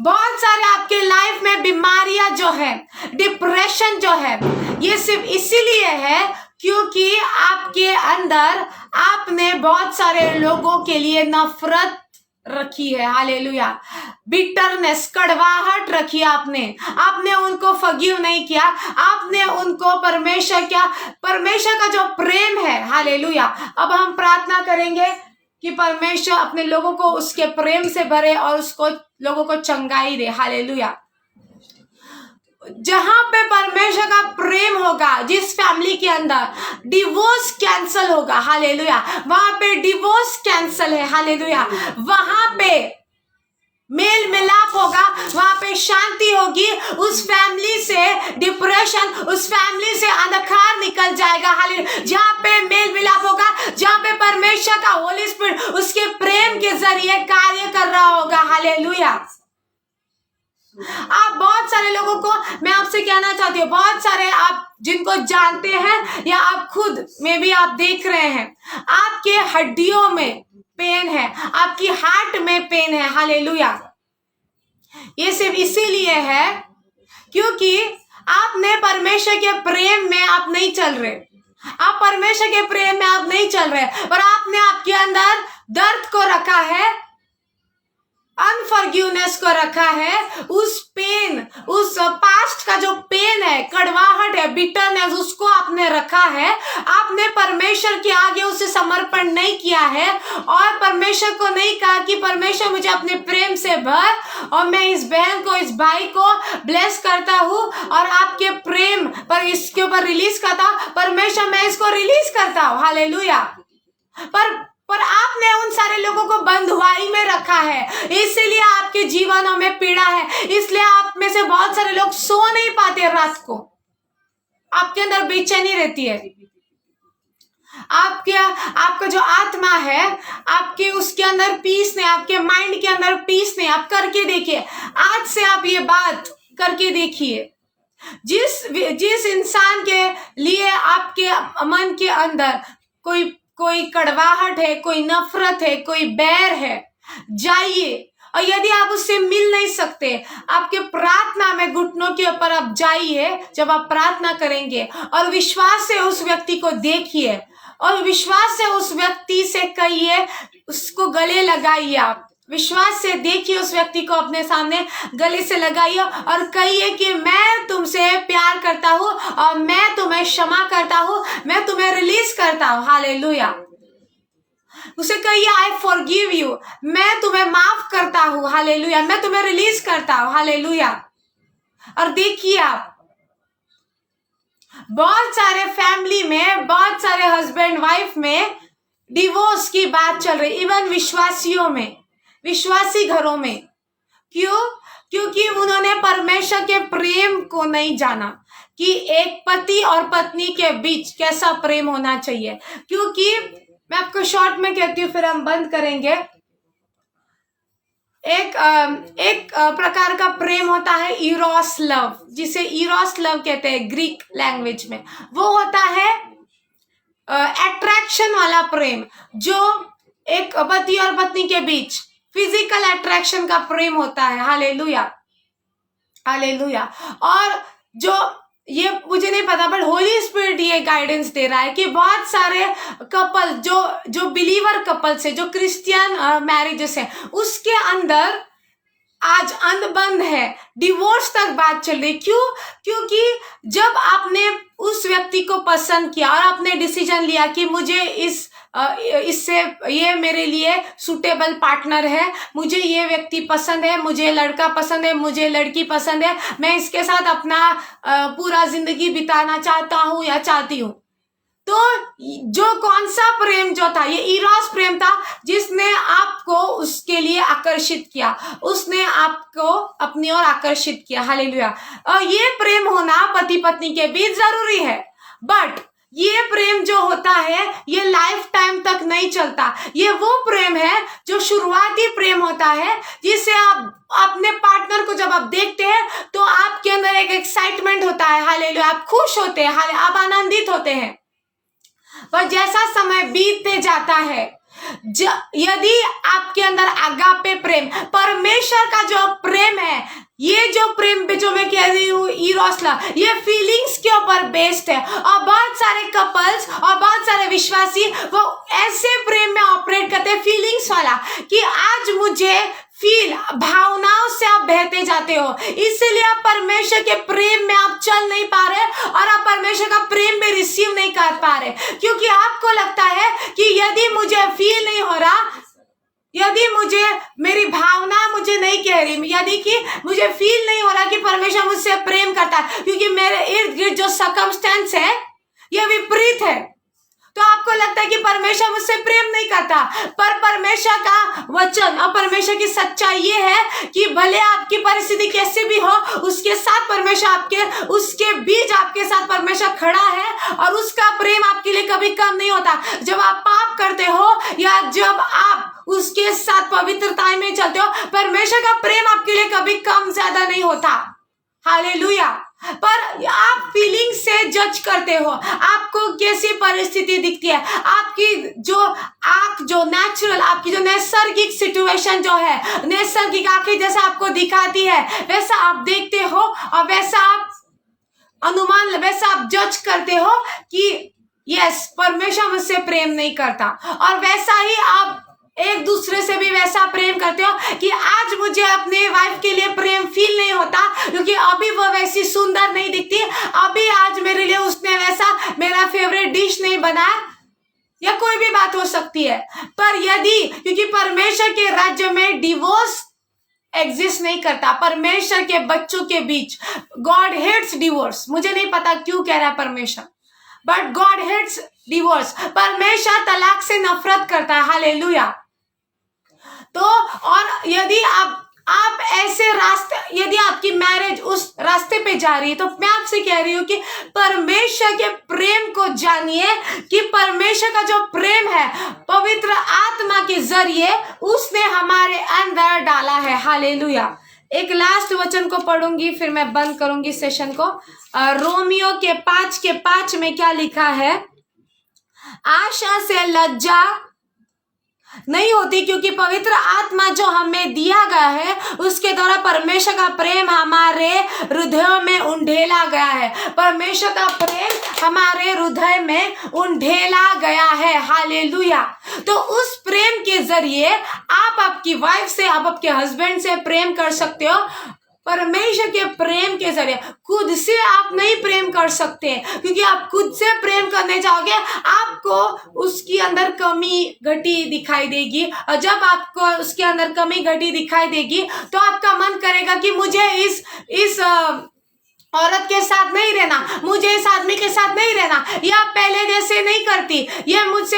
बहुत सारे आपके लाइफ में बीमारियां जो है, डिप्रेशन जो है, ये सिर्फ इसीलिए है क्योंकि आपके अंदर आपने बहुत सारे लोगों के लिए नफरत रखी है, हालेलुया। बिटरनेस, कड़वाहट रखी आपने उनको फॉरगिव नहीं किया, आपने उनको परमेश्वर का जो प्रेम है, हालेलुया। अब हम प्रार्थना करेंगे कि परमेश्वर अपने लोगों को उसके प्रेम से भरे और उसको लोगों को चंगाई दे, हालेलुया। जहां पे परमेश्वर का प्रेम होगा, जिस फैमिली के अंदर डिवोर्स कैंसल होगा, हालेलुया, वहां पे डिवोर्स कैंसल है, हालेलुया। वहां पे मेल मिलाप होगा, वहां पे शांति होगी, उस फैमिली से डिप्रेशन, उस फैमिली से अंधकार निकल जाएगा, हालेलुया। जहां पे मेल मिलाप होगा, जहां पे परमेश्वर का होली स्पिरिट उसके प्रेम के जरिए कार्य कर रहा होगा, हालेलुया। आप बहुत सारे लोगों को मैं आपसे कहना चाहती हूँ, बहुत सारे आप जिनको जानते हैं या आप खुद में भी आप देख रहे हैं, आपके हड्डियों में पेन है, आपकी हार्ट में पेन है, हालेलुया। ये सिर्फ इसीलिए है क्योंकि आपने परमेश्वर के प्रेम में आप नहीं चल रहे, आप परमेश्वर के प्रेम में आप नहीं चल रहे, और आपने आपके अंदर दर्द को रखा है, अनफॉरगिवनेस को रखा है, उस पेन, उस पास्ट का जो पेन है, कड़वाहट है, बिटरनेस, उसको आपने रखा है। आपने परमेश्वर के आगे उसे समर्पण नहीं किया है और परमेश्वर को नहीं कहा कि परमेश्वर मुझे अपने प्रेम से भर और मैं इस बहन को, इस भाई को ब्लेस करता हूँ और आपके प्रेम पर इसके ऊपर रिलीज करता हूँ, परमेश्वर मैं इसको रिलीज करता हूँ, हालेलुया। पर आपने उन सारे लोगों को बंधुआई में रखा है, इसलिए आपके जीवनों में पीड़ा है, इसलिए आप में से बहुत सारे लोग सो नहीं पाते रात को, आपके अंदर बेचैनी रहती है, आपका जो आत्मा है, आपके उसके अंदर पीस नहीं, आपके माइंड के अंदर पीस नहीं। आप करके देखिए, आज से आप ये बात करके देखिए, जिस इंसान के लिए आपके मन के अंदर कोई कड़वाहट है, कोई नफरत है, कोई बैर है, जाइए, और यदि आप उससे मिल नहीं सकते, आपके प्रार्थना में घुटनों के ऊपर आप जाइए, जब आप प्रार्थना करेंगे और विश्वास से उस व्यक्ति को देखिए और विश्वास से उस व्यक्ति से कहिए, उसको गले लगाइए, आप विश्वास से देखिए उस व्यक्ति को, अपने सामने गले से लगाइए और कहिए कि मैं तुमसे प्यार करता हूँ और मैं तुम्हें क्षमा करता हूँ, मैं तुम्हें रिलीज करता हूँ, हालेलुया। उसे कहिए आई फॉरगिव यू, मैं तुम्हें माफ करता हूँ, हालेलुया, मैं तुम्हें रिलीज करता हूँ, हालेलुया। और देखिए आप बहुत सारे फैमिली में, बहुत सारे हस्बैंड वाइफ में डिवोर्स की बात चल रही, इवन विश्वासियों में, विश्वासी घरों में। क्यों? क्योंकि उन्होंने परमेश्वर के प्रेम को नहीं जाना कि एक पति और पत्नी के बीच कैसा प्रेम होना चाहिए। क्योंकि मैं आपको शॉर्ट में कहती हूँ, फिर हम बंद करेंगे। एक प्रकार का प्रेम होता है इरोस लव, जिसे इरोस लव कहते हैं ग्रीक लैंग्वेज में। वो होता है अट्रैक्शन वाला प्रेम, जो एक पति और पत्नी के बीच फिजिकल अट्रैक्शन का प्रेम होता है, हालेलुया, हालेलुया। और जो ये मुझे नहीं पता, बट होली स्पिरिट ये गाइडेंस दे रहा है कि बहुत सारे कपल जो बिलीवर कपल्स है, जो क्रिश्चियन मैरिजेस है, उसके अंदर आज अनबंध है, डिवोर्स तक बात चल रही। क्यों? क्योंकि जब आपने उस व्यक्ति को पसंद किया और आपने डिसीजन लिया कि मुझे इससे ये मेरे लिए सुटेबल पार्टनर है, मुझे ये व्यक्ति पसंद है, मुझे लड़का पसंद है, मुझे लड़की पसंद है, मैं इसके साथ अपना पूरा जिंदगी बिताना चाहता हूँ या चाहती हूँ, तो जो कौन सा प्रेम जो था, ये इरोस प्रेम था, जिसने आपको उसके लिए आकर्षित किया, उसने आपको अपनी ओर आकर्षित किया, हालेलुया। और ये प्रेम होना पति पत्नी के बीच जरूरी है, बट ये प्रेम जो होता है ये लाइफ टाइम तक नहीं चलता। ये वो प्रेम है जो शुरुआती प्रेम होता है, जिसे आप अपने पार्टनर को जब आप देखते हैं तो आपके अंदर एक एक्साइटमेंट होता है, हालेलुया, आप खुश होते हैं, आप आनंदित होते हैं। पर जैसा समय बीतते जाता है, यदि आपके अंदर अगापे प्रेम, परमेश्वर का जो प्रेम है, ये जो प्रेम जो मैं कह रही हूँ इरोस लव, ये फीलिंग्स के ऊपर बेस्ड है। और बहुत सारे कपल्स और बहुत सारे विश्वासी वो ऐसे प्रेम में ऑपरेट करते हैं, फीलिंग्स वाला, कि आज मुझे फील, भावनाओं से आप बहते जाते हो, इसलिए आप परमेश्वर के प्रेम में आप चल नहीं पा रहे और आप परमेश्वर का प्रेम में रिसीव नहीं कर पा रहे, क्योंकि आपको लगता है कि यदि मुझे फील नहीं हो रहा, यदि मुझे मेरी भावना मुझे नहीं कह रही, यदि कि मुझे फील नहीं हो रहा कि परमेश्वर मुझसे प्रेम करता है, क्योंकि मेरे इर्द गिर्द जो सर्कमस्टेंस है यह विपरीत है, तो आपको लगता है कि परमेश्वर मुझसे प्रेम नहीं करता। पर परमेश्वर का वचन और परमेश्वर की सच्चाई ये है कि भले आपकी परिस्थिति कैसे भी हो, उसके साथ परमेश्वर उसके बीच आपके साथ परमेश्वर खड़ा है, और उसका प्रेम आपके लिए कभी कम नहीं होता। जब आप पाप करते हो या जब आप उसके साथ पवित्रता में चलते हो, परमेश्वर का प्रेम आपके लिए कभी कम ज्यादा नहीं होता, हालेलुया। पर आप फीलिंग से जज करते हो, आपको कैसी परिस्थिति दिखती है, आपकी जो नेचुरल, आपकी जो नैसर्गिक सिचुएशन जो है, नैसर्गिक आंखें जैसा आपको दिखाती है, वैसा आप देखते हो और वैसा आप अनुमान, वैसा आप जज करते हो कि यस, परमेश्वर मुझसे प्रेम नहीं करता। और वैसा ही आप एक दूसरे से भी वैसा प्रेम करते हो कि आज मुझे अपने वाइफ के लिए प्रेम फील नहीं होता, क्योंकि अभी वो वैसी सुंदर नहीं दिखती, अभी आज मेरे लिए उसने वैसा मेरा फेवरेट डिश नहीं बनाया, या कोई भी बात हो सकती है। पर यदि, क्योंकि परमेश्वर के राज्य में डिवोर्स एग्जिस्ट नहीं करता, परमेश्वर के बच्चों के बीच गॉड हेट्स डिवोर्स, मुझे नहीं पता क्यों कह रहा है परमेश्वर, बट गॉड हेट्स डिवोर्स, परमेश्वर तलाक से नफरत करता है, हालेलुया। तो और यदि आप ऐसे रास्ते, यदि आपकी मैरिज उस रास्ते पे जा रही है, तो मैं आपसे कह रही हूँ कि परमेश्वर के प्रेम को जानिए, कि परमेश्वर का जो प्रेम है पवित्र आत्मा के जरिए उसने हमारे अंदर डाला है, हालेलुया। एक लास्ट वचन को पढ़ूंगी, फिर मैं बंद करूंगी सेशन को। रोमियो के 5:5 में क्या लिखा है? आशा से लज्जा नहीं होती, क्योंकि पवित्र आत्मा जो हमें दिया गया है उसके द्वारा परमेश्वर का प्रेम हमारे हृदयों में उंडेला गया है, परमेश्वर का प्रेम हमारे हृदय में उंडेला गया है, हालेलुया। तो उस प्रेम के जरिए आप आपकी वाइफ से, आप आपके हस्बैंड से प्रेम कर सकते हो। परमेश्वर के प्रेम के जरिए। खुद से आप नहीं प्रेम कर सकते, क्योंकि आप खुद से प्रेम करने जाओगे आपको उसके अंदर कमी घटी दिखाई देगी, और जब आपको उसके अंदर कमी घटी दिखाई देगी तो आपका मन करेगा कि मुझे इस औरत के साथ नहीं रहना, मुझे इस आदमी के साथ नहीं रहना, या पहले जैसे नहीं करती, ये मुझसे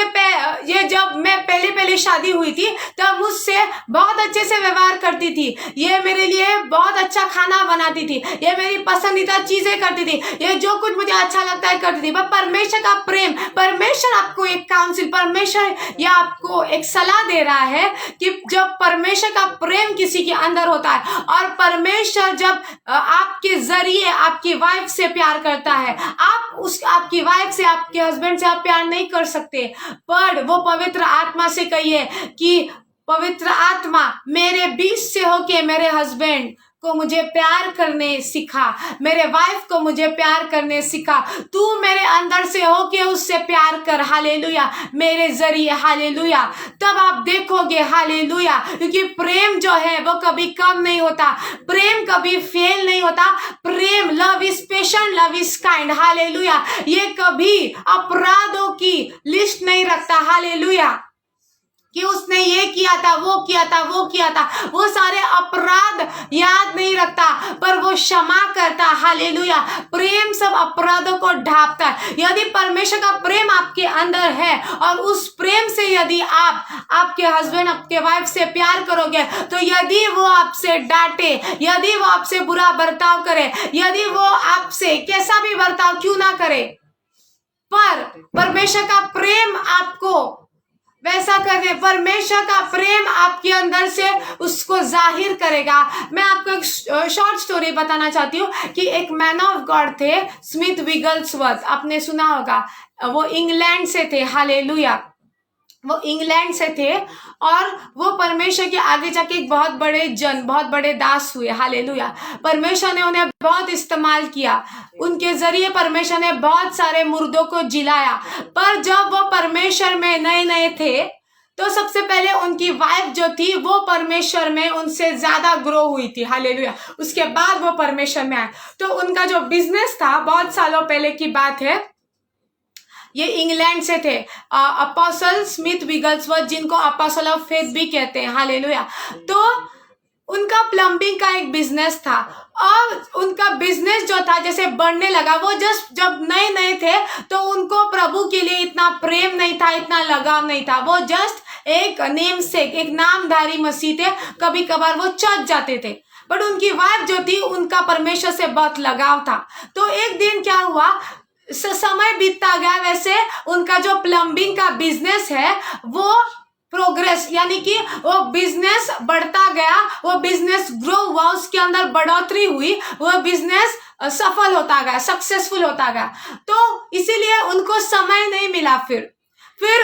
ये जब मैं पहले शादी हुई थी तब मुझसे बहुत अच्छे से व्यवहार करती थी, ये मेरे लिए बहुत अच्छा खाना बनाती थी, ये मेरी पसंदीदा चीजें करती थी, ये जो कुछ मुझे अच्छा लगता है करती थी। पर परमेश्वर का प्रेम, परमेश्वर आपको एक काउंसिल, परमेश्वर या आपको एक सलाह दे रहा है कि जब परमेश्वर का प्रेम किसी के अंदर होता है, और परमेश्वर जब आपके जरिए आपकी वाइफ से प्यार करता है, आपकी वाइफ से, आपके हस्बैंड से आप प्यार नहीं कर सकते, पर वो पवित्र आत्मा से कहिए कि पवित्र आत्मा मेरे बीच से होके मेरे हस्बैंड को मुझे प्यार करने सिखा, मेरे वाइफ को मुझे प्यार करने सिखा, तू मेरे अंदर से होके उससे प्यार कर, हालेलुया, मेरे जरिए, हालेलुया। तब आप देखोगे, हालेलुया, क्योंकि प्रेम जो है वो कभी कम नहीं होता, प्रेम कभी फेल नहीं होता। प्रेम, love is patient, love is kind, hallelujah, ये कभी अपराधों की लिस्ट नहीं रखता, हालेलुया, कि उसने ये किया था, वो किया था, वो किया था, वो सारे अपराध याद नहीं रखता, पर वो क्षमा करता, हालेलुया। प्रेम सब अपराधों को ढांपता है। यदि परमेश्वर का प्रेम आपके अंदर है और उस प्रेम से यदि आप आपके हस्बैंड, आपके वाइफ से प्यार करोगे, तो यदि वो आपसे डांटे, यदि वो आपसे बुरा बर्ताव करे, यदि वो आपसे कैसा भी बर्ताव क्यों ना करे, पर परमेश्वर का प्रेम आपको वैसा कर दे, परमेश्वर का प्रेम आपके अंदर से उसको जाहिर करेगा। मैं आपको एक शॉर्ट स्टोरी बताना चाहती हूँ कि एक मैन ऑफ गॉड थे, स्मिथ विगल्सवर्थ, आपने सुना होगा, वो इंग्लैंड से थे, हालेलुया, वो इंग्लैंड से थे, और वो परमेश्वर के आगे जाके एक बहुत बड़े दास हुए, हालेलुया। परमेश्वर ने उन्हें बहुत इस्तेमाल किया, उनके जरिए परमेश्वर ने बहुत सारे मुर्दों को जिलाया। पर जब वो परमेश्वर में नए थे तो सबसे पहले उनकी वाइफ जो थी वो परमेश्वर में उनसे ज्यादा ग्रो हुई थी, हालेलुया। उसके बाद वो परमेश्वर में आए, तो उनका जो बिजनेस था, बहुत सालों पहले की बात है, ये इंग्लैंड से थे, अपोस्टल स्मिथ विगल्सवर्थ, जिनको अपोस्टल ऑफ फेथ भी कहते हैं, हालेलुया। तो उनका प्लम्बिंग का एक बिजनेस था, और उनका बिजनेस जो था जैसे बढ़ने लगा, वो जस्ट जब नए थे तो उनको प्रभु के लिए इतना प्रेम नहीं था, इतना लगाव नहीं था, वो जस्ट एक नेम से, एक नामधारी मसीह थे, कभी कभार वो चर्च जाते थे। बट उनकी वाइफ जो थी, उनका परमेश्वर से बहुत लगाव था। तो एक दिन क्या हुआ, समय बीतता गया, वैसे उनका जो प्लम्बिंग का बिजनेस है वो प्रोग्रेस, यानी कि वो बिजनेस बढ़ता गया, वो बिजनेस ग्रो हुआ, उसके अंदर बढ़ोतरी हुई, वो बिजनेस सफल होता गया, सक्सेसफुल होता गया। तो इसीलिए उनको समय नहीं मिला, फिर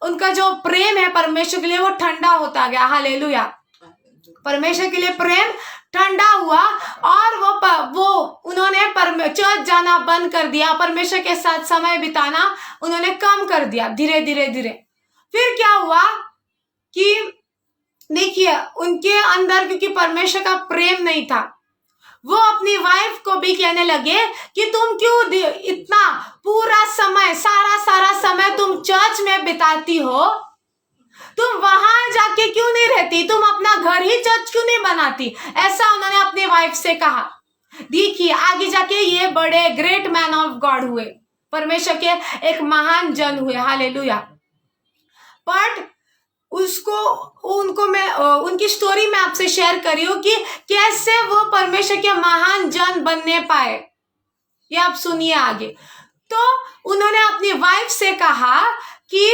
उनका जो प्रेम है परमेश्वर के लिए वो ठंडा होता गया, हालेलुया। परमेश्वर के लिए प्रेम ठंडा हुआ, और वो उन्होंने चर्च जाना बंद कर दिया, परमेश्वर के साथ समय बिताना उन्होंने कम कर दिया, धीरे धीरे। फिर क्या हुआ कि देखिए, उनके अंदर क्योंकि परमेश्वर का प्रेम नहीं था, वो अपनी वाइफ को भी कहने लगे कि तुम क्यों इतना पूरा समय, सारा समय तुम चर्च में बिताती हो, तुम वहां जाके क्यों नहीं रहती, तुम अपना घर ही चर्च क्यों नहीं बनाती, ऐसा उन्होंने अपनी वाइफ से कहा। देखिए, आगे जाके ये बड़े ग्रेट मैन ऑफ गॉड हुए, परमेश्वर के एक महान जन हुए, हालेलुया। बट उनको मैं उनकी स्टोरी में आपसे शेयर कर रही हूँ कि कैसे वो परमेश्वर के महान जन बनने पाए, ये आप सुनिए आगे। तो उन्होंने अपनी वाइफ से कहा कि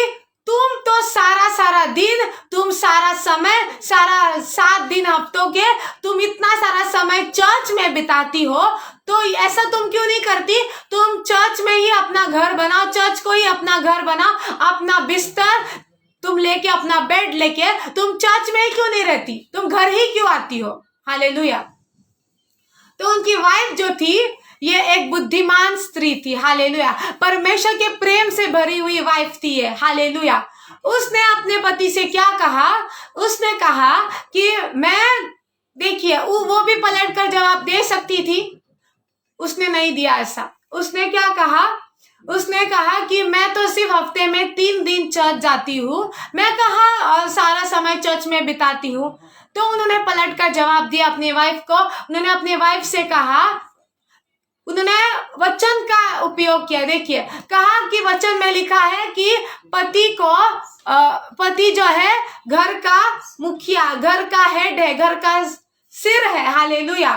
तुम तो सारा दिन, तुम सारा समय, सारा 7 दिन हफ्तों के तुम इतना सारा समय चर्च में बिताती हो, तो ऐसा तुम क्यों नहीं करती, तुम चर्च में ही अपना घर बनाओ, चर्च को ही अपना घर बनाओ, अपना बिस्तर तुम लेके, अपना बेड लेके तुम चर्च में ही क्यों नहीं रहती, तुम घर ही क्यों आती हो, हालेलुया। तो उनकी वाइफ जो थी ये एक बुद्धिमान स्त्री थी, हालेलुया, परमेश्वर के प्रेम से भरी हुई वाइफ थी ये, हालेलुया। उसने अपने पति से क्या कहा, उसने कहा कि मैं देखिए वो भी पलट कर जवाब दे सकती थी, उसने नहीं दिया ऐसा। उसने क्या कहा, उसने कहा कि मैं तो सिर्फ हफ्ते में 3 दिन चर्च जाती हूँ, मैं कहाँ सारा समय चर्च में बिताती हूँ। तो उन्होंने पलट कर जवाब दिया अपनी वाइफ को। उन्होंने अपनी वाइफ से कहा, उन्होंने वचन का उपयोग किया। देखिए, कहा कि वचन में लिखा है कि पति जो है घर का मुखिया, घर का हेड है, घर का सिर है। हालेलुया।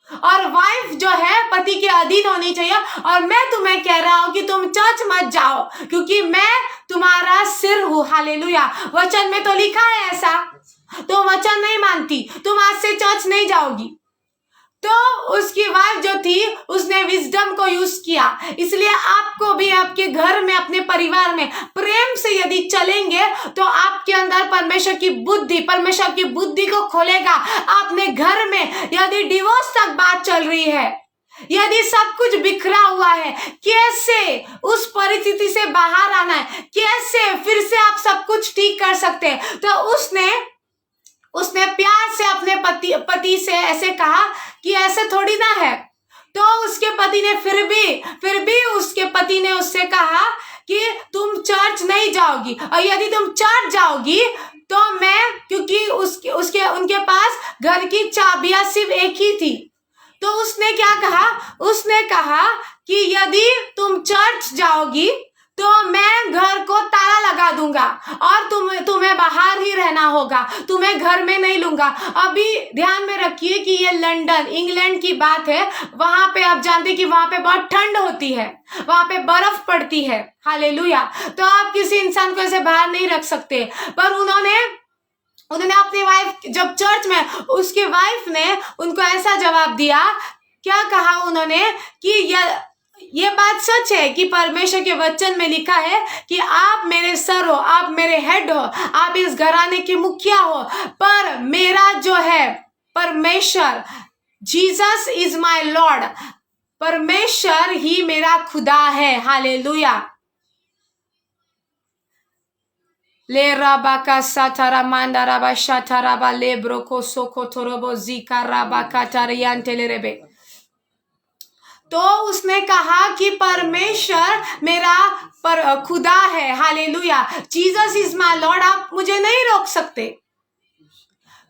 और वाइफ जो है पति के अधीन होनी चाहिए। और मैं तुम्हें कह रहा हूं कि तुम चर्च मत जाओ, क्योंकि मैं तुम्हारा सिर हूं। हालेलुया। वचन में तो लिखा है ऐसा। तो वचन नहीं मानती, तुम आज से चर्च नहीं जाओगी। तो उसकी वाइफ जो थी उसने विजडम को यूज किया। इसलिए आपको भी आपके घर में, अपने परिवार में प्रेम से यदि चलेंगे तो आपके अंदर परमेश्वर की बुद्धि को खोलेगा। अपने घर में यदि डिवोर्स तक बात चल रही है, यदि सब कुछ बिखरा हुआ है, कैसे उस परिस्थिति से बाहर आना है, कैसे फिर से आप सब कुछ ठीक कर सकते हैं। तो उसने प्यार से अपने पति से ऐसे कहा कि ऐसे थोड़ी ना है। तो उसके पति ने फिर भी उसके पति ने उससे कहा कि तुम चर्च नहीं जाओगी, और यदि तुम चर्च जाओगी तो मैं, क्योंकि उनके पास घर की चाबियां सिर्फ एक ही थी। तो उसने क्या कहा, उसने कहा कि यदि तुम चर्च जाओगी तो मैं घर को ताला लगा दूंगा और तुम्हें बाहर ही रहना होगा, तुम्हें घर में नहीं लूंगा। अभी ध्यान में रखिए कि ये लंदन, इंग्लैंड की बात है। वहां पे आप जानते कि वहां पे बहुत ठंड होती है, वहां पे बर्फ पड़ती है। हालेलुया। तो आप किसी इंसान को ऐसे बाहर नहीं रख सकते। पर उन्होंने अपनी वाइफ, जब चर्च में उसकी वाइफ ने उनको ऐसा जवाब दिया, क्या कहा उन्होंने कि ये बात सच है कि परमेश्वर के वचन में लिखा है कि आप मेरे सर हो, आप मेरे हेड हो, आप इस घराने के मुखिया हो, पर मेरा जो है परमेश्वर, जीसस इज माय लॉर्ड, परमेश्वर ही मेरा खुदा है। हालेलुया। ले राबा का साथारा मांडा राबा शाथाराबा ले ब्रोको सोको थोरोबो जीका राबा काटारियान टेलेरेबे। तो उसने कहा कि परमेश्वर मेरा खुदा है। Hallelujah. Jesus is my Lord, आप मुझे नहीं रोक सकते।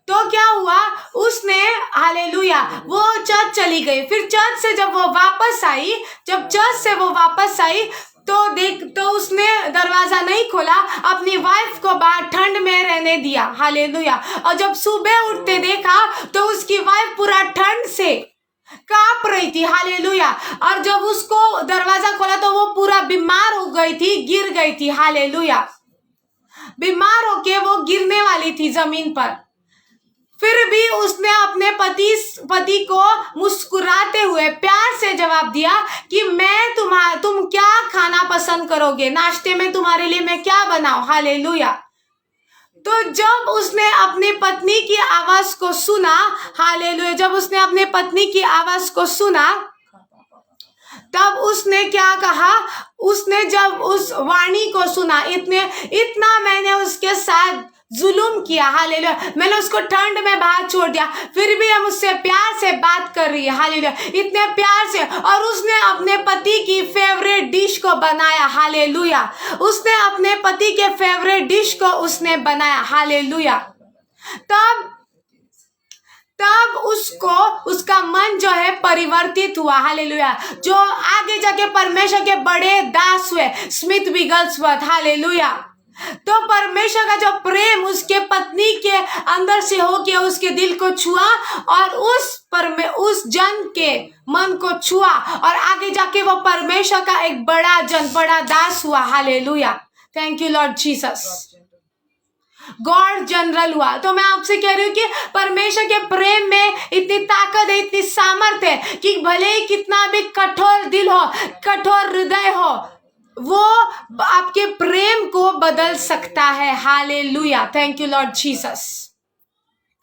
तो क्या हुआ, उसने, हालेलुया, वो चर्च चली गई। फिर चर्च से जब चर्च से वो वापस आई तो उसने दरवाजा नहीं खोला, अपनी वाइफ को बाहर ठंड में रहने दिया। हालेलुया। और जब सुबह उठते देखा तो उसकी वाइफ पूरा ठंड से कांप रही थी। हालेलुया। और जब उसको दरवाजा खोला तो वो पूरा बीमार हो गई थी, गिर गई थी। हालेलुया। बीमार होके वो गिरने वाली थी जमीन पर। फिर भी उसने अपने पति को मुस्कुराते हुए प्यार से जवाब दिया कि तुम क्या खाना पसंद करोगे, नाश्ते में तुम्हारे लिए मैं क्या बनाऊं। हालेलुया। तो जब उसने अपनी पत्नी की आवाज को सुना, हालेलुया, जब उसने अपनी पत्नी की आवाज को सुना, तब उसने क्या कहा, उसने जब उस वाणी को सुना, इतना मैंने उसके साथ जुल्म किया। हालेलुया। मैंने उसको ठंड में बाहर छोड़ दिया, फिर भी हम उससे प्यार से बात कर रही है। हालेलुया। इतने प्यार से, और उसने अपने पति की फेवरेट डिश को बनाया। हालेलुया। उसने अपने पति के फेवरेट डिश को उसने बनाया। हालेलुया। तब उसका मन जो है परिवर्तित हुआ। हालेलुया। जो आगे जाके परमेश्वर के बड़े दास हुए, स्मिथ विगलस्वर्थ। हालेलुया। तो परमेश्वर का जो प्रेम उसके पत्नी के अंदर से हो गया, उसके दिल को छुआ और उस जन के मन को छुआ, और आगे जाके वो परमेश्वर का एक बड़ा दास हुआ। Hallelujah. Thank you Lord Jesus. God general हुआ। तो मैं आपसे कह रही हूँ कि परमेश्वर के प्रेम में इतनी ताकत है, इतनी सामर्थ है कि भले ही कितना भी कठोर दिल हो, कठोर हृदय हो, वो आपके प्रेम को बदल सकता है। Hallelujah. Thank you Lord Jesus.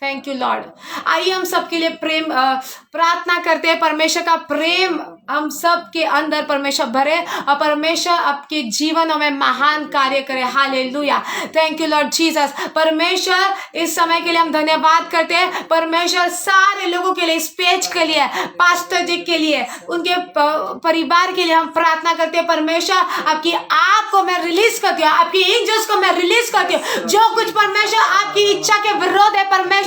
Thank you Lord. आइए हम सबके लिए प्रार्थना करते हैं, परमेश्वर का प्रेम हम सब के अंदर परमेश्वर भरे और परमेश्वर आपके जीवनों में महान कार्य करे। Hallelujah, thank you Lord Jesus. परमेश्वर इस समय के लिए हम धन्यवाद करते हैं। परमेश्वर सारे लोगों के लिए, इस पेज के लिए, पास्टर जी के लिए, उनके परिवार के लिए हम प्रार्थना करते हैं। परमेश्वर आपकी आग को मैं रिलीज करती हूँ, आपकी एंजल्स को मैं रिलीज करती हूँ। जो कुछ परमेश्वर आपकी इच्छा के विरोध है परमेश्वर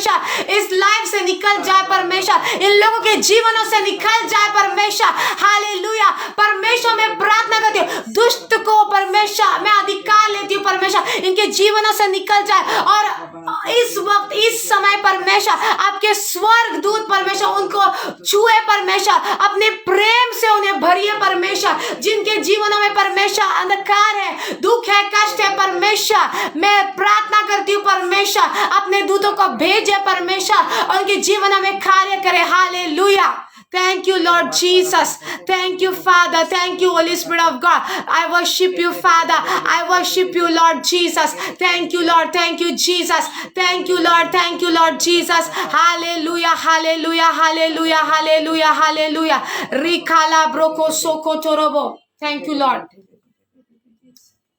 इस लाइफ से निकल जाए। परमेश्वर इन लोगों के जीवनों से निकल जाए। परमेश्वर हालेलुया। परमेश्वर मैं प्रार्थना करती हूँ, दुष्ट को परमेश्वर मैं अधिकार लेती हूँ। परमेश्वर इनके जीवनों से निकल जाए और इस वक्त इस समय परमेश्वर आपके स्वर्ग दूत परमेश्वर उनको छुए। परमेश्वर अपने प्रेम से उन्हें भरिए। परमेश्वर जिनके जीवनों में परमेश्वर अंधकार है, दुख है, कष्ट है, परमेश्वर मैं प्रार्थना करती हूँ परमेश्वर अपने दूतों को भेजे परमेश्वर और उनके जीवन में कार्य करे। Hallelujah, thank you Lord Jesus, thank you Father, thank you Holy Spirit of God, I worship you Father, I worship you Lord Jesus, thank you Lord, thank you Jesus, thank you Lord, thank you Lord Jesus, hallelujah hallelujah hallelujah hallelujah hallelujah rikala broko soko torobo, thank you Lord,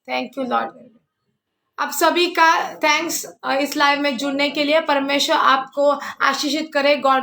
thank you Lord। आप सभी का thanks इस live में जुड़ने के लिए। परमेश्वर आपको आशीषित करे। गॉड